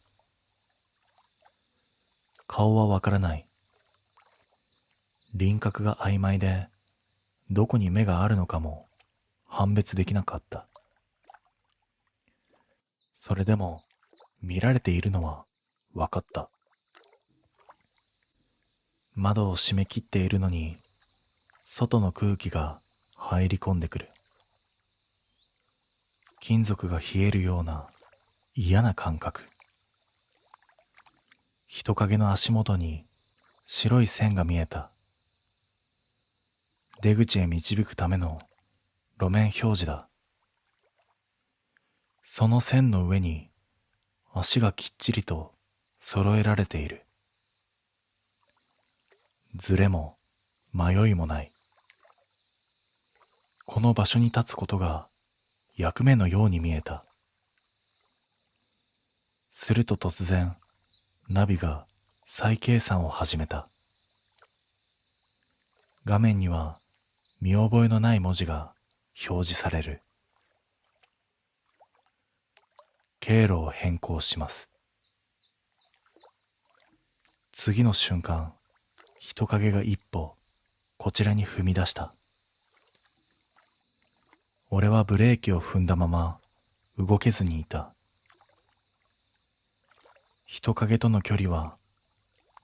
顔はわからない。輪郭が曖昧で、どこに目があるのかも判別できなかった。それでも見られているのはわかった。窓を閉め切っているのに、外の空気が入り込んでくる。金属が冷えるような嫌な感覚。人影の足元に白い線が見えた。出口へ導くための路面表示だ。その線の上に足がきっちりと揃えられている。ずれも迷いもない。この場所に立つことが役目のように見えた。すると突然、ナビが再計算を始めた。画面には見覚えのない文字が表示される。経路を変更します。次の瞬間、人影が一歩こちらに踏み出した。俺はブレーキを踏んだまま動けずにいた。人影との距離は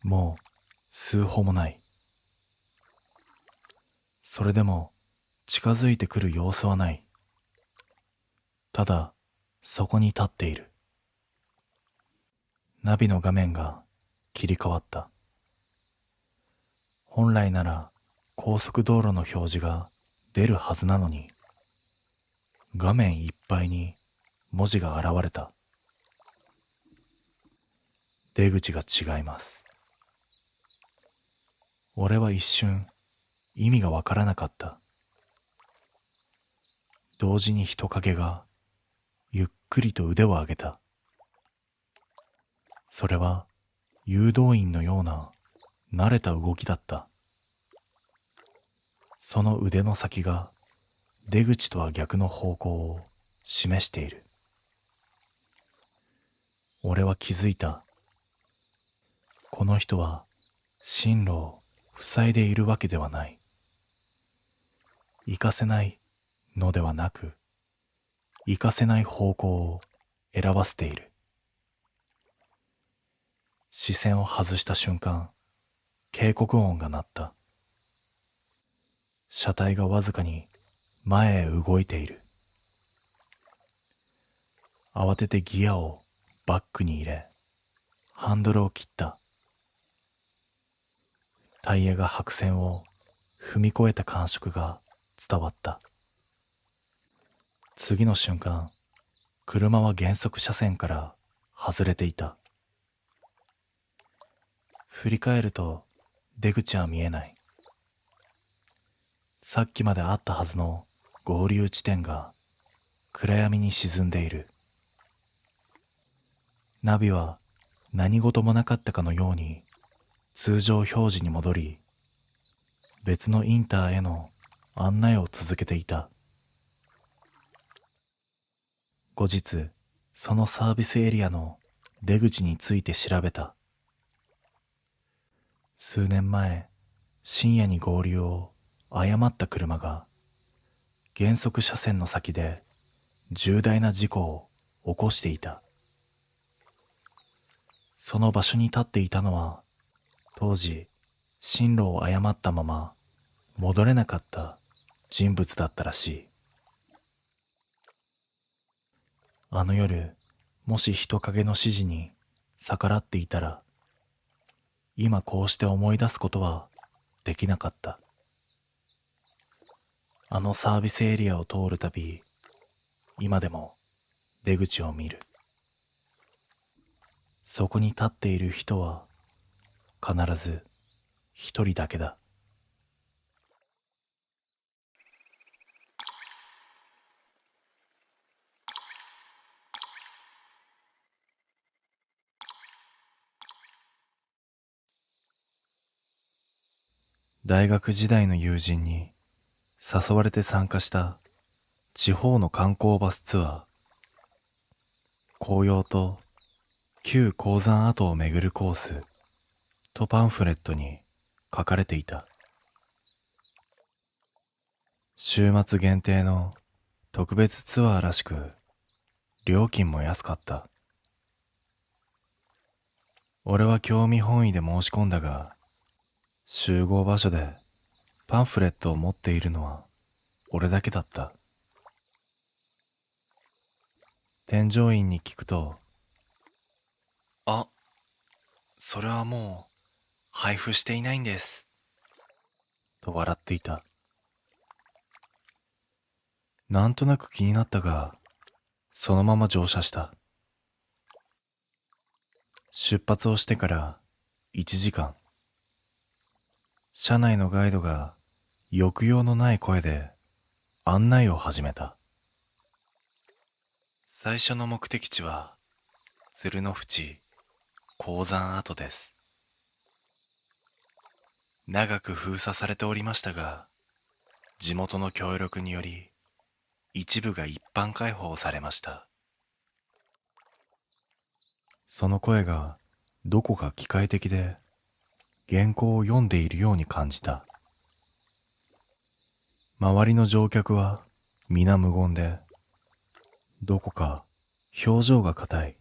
もう数歩もない。それでも近づいてくる様子はない。ただそこに立っている。ナビの画面が切り替わった。本来なら高速道路の表示が出るはずなのに、画面いっぱいに文字が現れた。出口が違います。俺は一瞬意味がわからなかった。同時に人影がゆっくりと腕を上げた。それは誘導員のような慣れた動きだった。その腕の先が出口とは逆の方向を示している。俺は気づいた。この人は進路を塞いでいるわけではない。行かせないのではなく、行かせない方向を選ばせている。視線を外した瞬間、警告音が鳴った。車体がわずかに前へ動いている。慌ててギアをバックに入れ、ハンドルを切った。タイヤが白線を踏み越えた感触が伝わった。次の瞬間、車は減速車線から外れていた。振り返ると出口は見えない。さっきまであったはずの合流地点が暗闇に沈んでいる。ナビは何事もなかったかのように通常表示に戻り、別のインターへの案内を続けていた。後日、そのサービスエリアの出口について調べた。数年前、深夜に合流を誤った車が減速車線の先で重大な事故を起こしていた。その場所に立っていたのは、当時進路を誤ったまま戻れなかった人物だったらしい。あの夜、もし人影の指示に逆らっていたら、今こうして思い出すことはできなかった。あのサービスエリアを通るたび、今でも出口を見る。そこに立っている人は必ず一人だけだ。大学時代の友人に誘われて参加した地方の観光バスツアー。紅葉と旧鉱山跡を巡るコースとパンフレットに書かれていた。週末限定の特別ツアーらしく、料金も安かった。俺は興味本位で申し込んだが、集合場所でパンフレットを持っているのは俺だけだった。添乗員に聞くと、あ、それはもう配布していないんです、と笑っていた。なんとなく気になったが、そのまま乗車した。出発をしてから1時間。車内のガイドが抑揚のない声で案内を始めた。最初の目的地は鶴の淵鉱山跡です。長く封鎖されておりましたが、地元の協力により一部が一般開放されました。その声がどこか機械的で原稿を読んでいるように感じた。周りの乗客は皆無言で、どこか表情が硬い。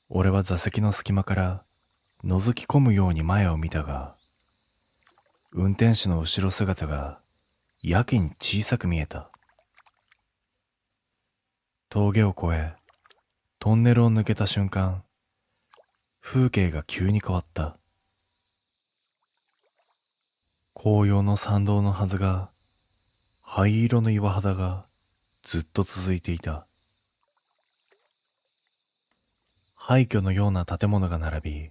俺は座席の隙間から覗き込むように前を見たが、運転手の後ろ姿がやけに小さく見えた。峠を越え、トンネルを抜けた瞬間、風景が急に変わった。紅葉の参道のはずが、灰色の岩肌がずっと続いていた。廃墟のような建物が並び、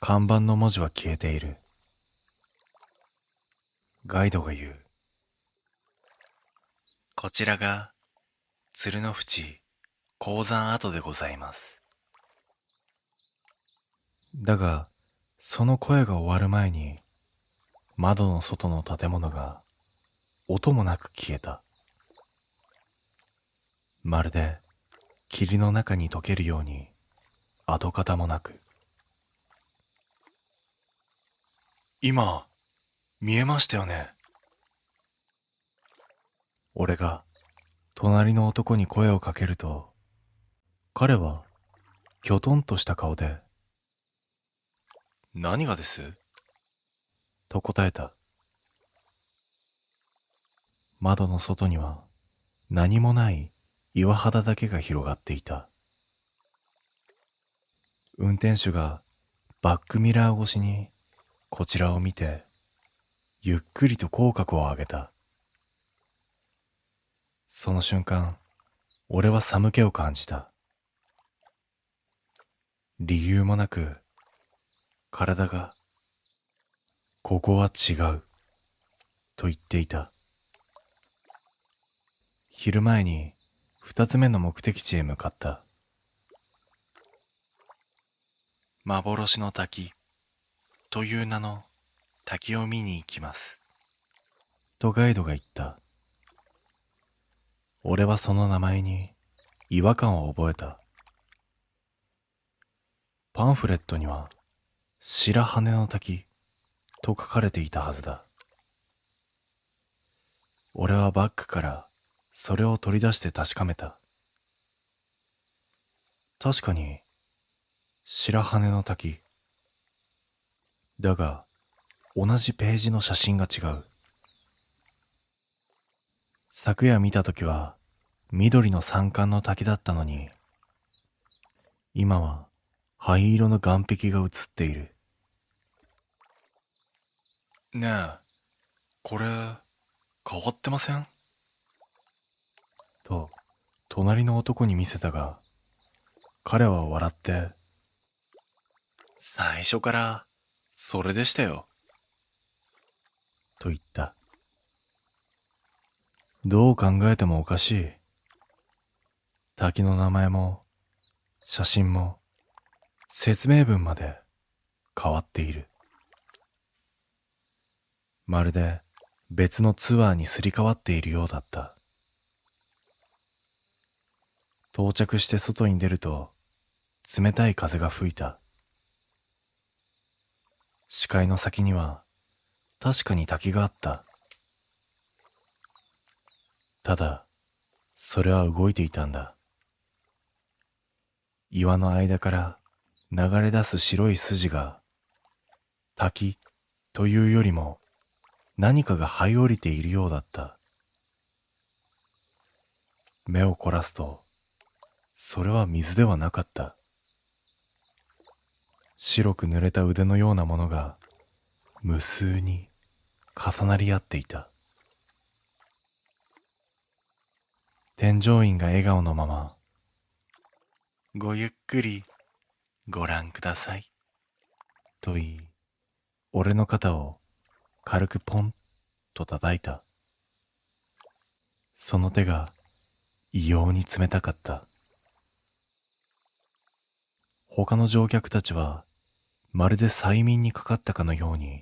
看板の文字は消えている。ガイドが言う。こちらが鶴の淵鉱山跡でございます。だが、その声が終わる前に、窓の外の建物が音もなく消えた。まるで霧の中に溶けるように跡形もなく。今、見えましたよね。俺が隣の男に声をかけると、彼はきょとんとした顔で、何がですと答えた。窓の外には何もない岩肌だけが広がっていた。運転手がバックミラー越しにこちらを見て、ゆっくりと口角を上げた。その瞬間、俺は寒気を感じた。理由もなく、体が、ここは違う、と言っていた。昼前に二つ目の目的地へ向かった。幻の滝という名の滝を見に行きます。とガイドが言った。俺はその名前に違和感を覚えた。パンフレットには白羽の滝と書かれていたはずだ。俺はバッグからそれを取り出して確かめた。確かに白羽の滝。だが同じページの写真が違う。昨夜見たときは緑の山間の滝だったのに、今は灰色の岩壁が写っている。ねえ、これ変わってません？と隣の男に見せたが、彼は笑って、最初からそれでしたよ、と言った。どう考えてもおかしい。滝の名前も写真も説明文まで変わっている。まるで別のツアーにすり替わっているようだった。到着して外に出ると冷たい風が吹いた。視界の先には確かに滝があった。ただそれは動いていたんだ。岩の間から流れ出す白い筋が、滝というよりも何かが這い降りているようだった。目を凝らすと、それは水ではなかった。白く濡れた腕のようなものが無数に重なり合っていた。添乗員が笑顔のまま、ごゆっくりご覧ください、と言い、俺の肩を軽くポンと叩いた。その手が異様に冷たかった。他の乗客たちはまるで催眠にかかったかのように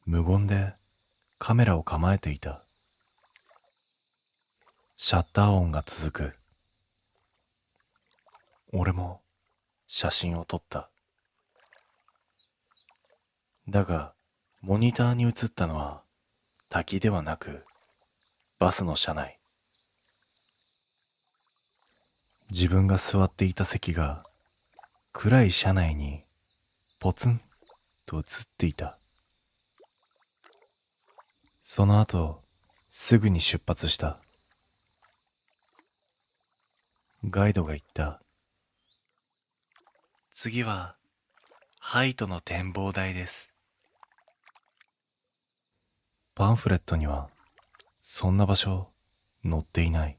無言でカメラを構えていた。シャッター音が続く。俺も写真を撮った。だがモニターに映ったのは滝ではなくバスの車内。自分が座っていた席が暗い車内にポツンと映っていた。その後すぐに出発した。ガイドが言った。次はハイトの展望台です。パンフレットにはそんな場所載っていない。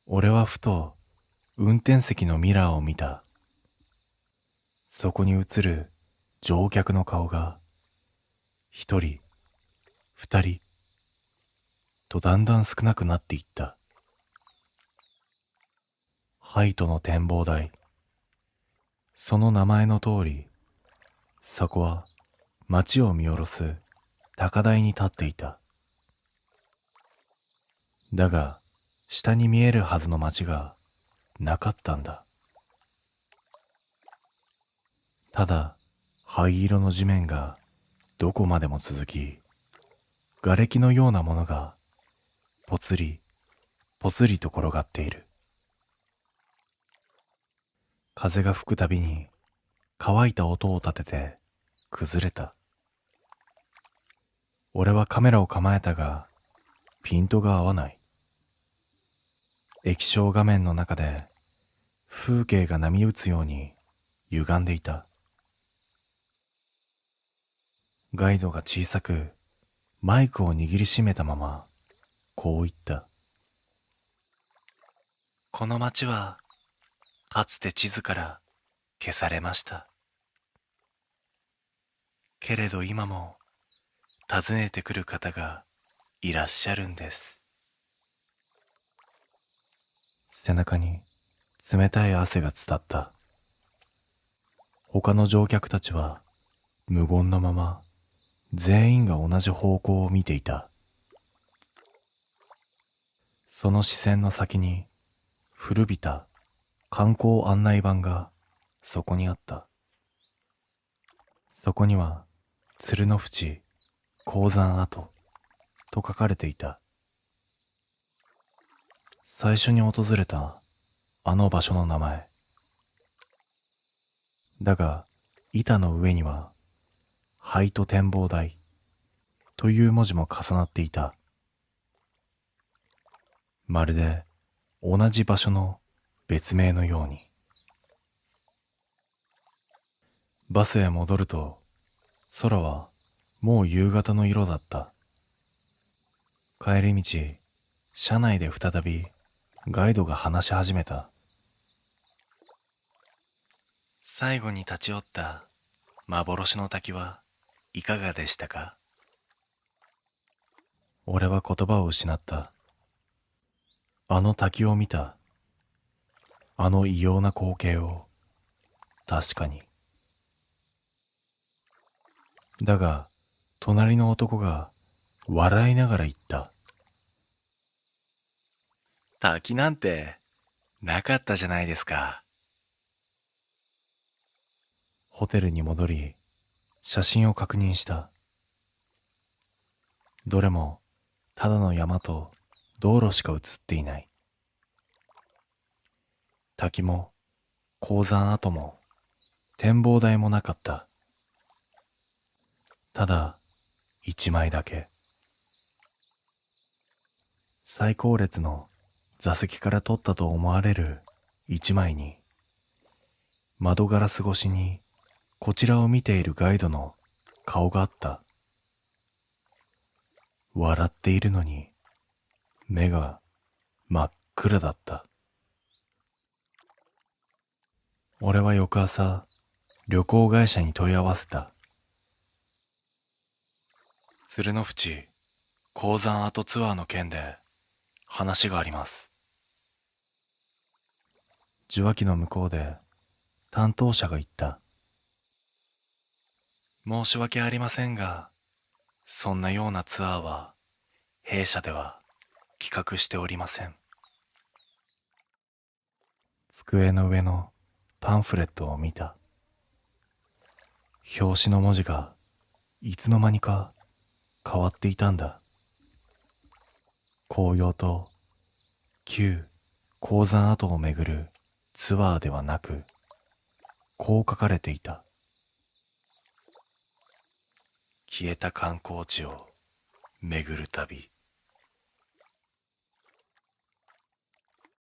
俺はふと運転席のミラーを見た。そこに映る乗客の顔が一人、二人とだんだん少なくなっていった。ハイトの展望台、その名前の通り、そこは街を見下ろす高台に立っていた。だが、下に見えるはずの街がなかったんだ。ただ、灰色の地面がどこまでも続き、瓦礫のようなものがぽつりぽつりと転がっている。風が吹くたびに乾いた音を立てて崩れた。俺はカメラを構えたが、ピントが合わない。液晶画面の中で風景が波打つように歪んでいた。ガイドが小さくマイクを握りしめたままこう言った。この街はかつて地図から消されました。けれど今も訪ねてくる方がいらっしゃるんです。背中に冷たい汗が伝った。他の乗客たちは無言のまま全員が同じ方向を見ていた。その視線の先に古びた観光案内板がそこにあった。そこには鶴の淵鉱山跡と書かれていた。最初に訪れたあの場所の名前。だが板の上には灰と展望台という文字も重なっていた。まるで同じ場所の別名のように。バスへ戻ると空はもう夕方の色だった。帰り道、車内で再びガイドが話し始めた。最後に立ち寄った幻の滝はいかがでしたか？俺は言葉を失った。あの滝を見た。あの異様な光景を。確かに。だが、隣の男が笑いながら言った。滝なんてなかったじゃないですか。ホテルに戻り、写真を確認した。どれもただの山と道路しか写っていない。滝も鉱山跡も展望台もなかった。ただ一枚だけ。最後列の座席から撮ったと思われる一枚に、窓ガラス越しにこちらを見ているガイドの顔があった。笑っているのに目が真っ暗だった。俺は翌朝旅行会社に問い合わせた。鶴の淵鉱山跡ツアーの件で話があります。受話器の向こうで担当者が言った。申し訳ありませんが、そんなようなツアーは弊社では企画しておりません。机の上のパンフレットを見た。表紙の文字がいつの間にか変わっていたんだ。紅葉と旧鉱山跡を巡るツアーではなく、こう書かれていた。消えた観光地を巡る旅。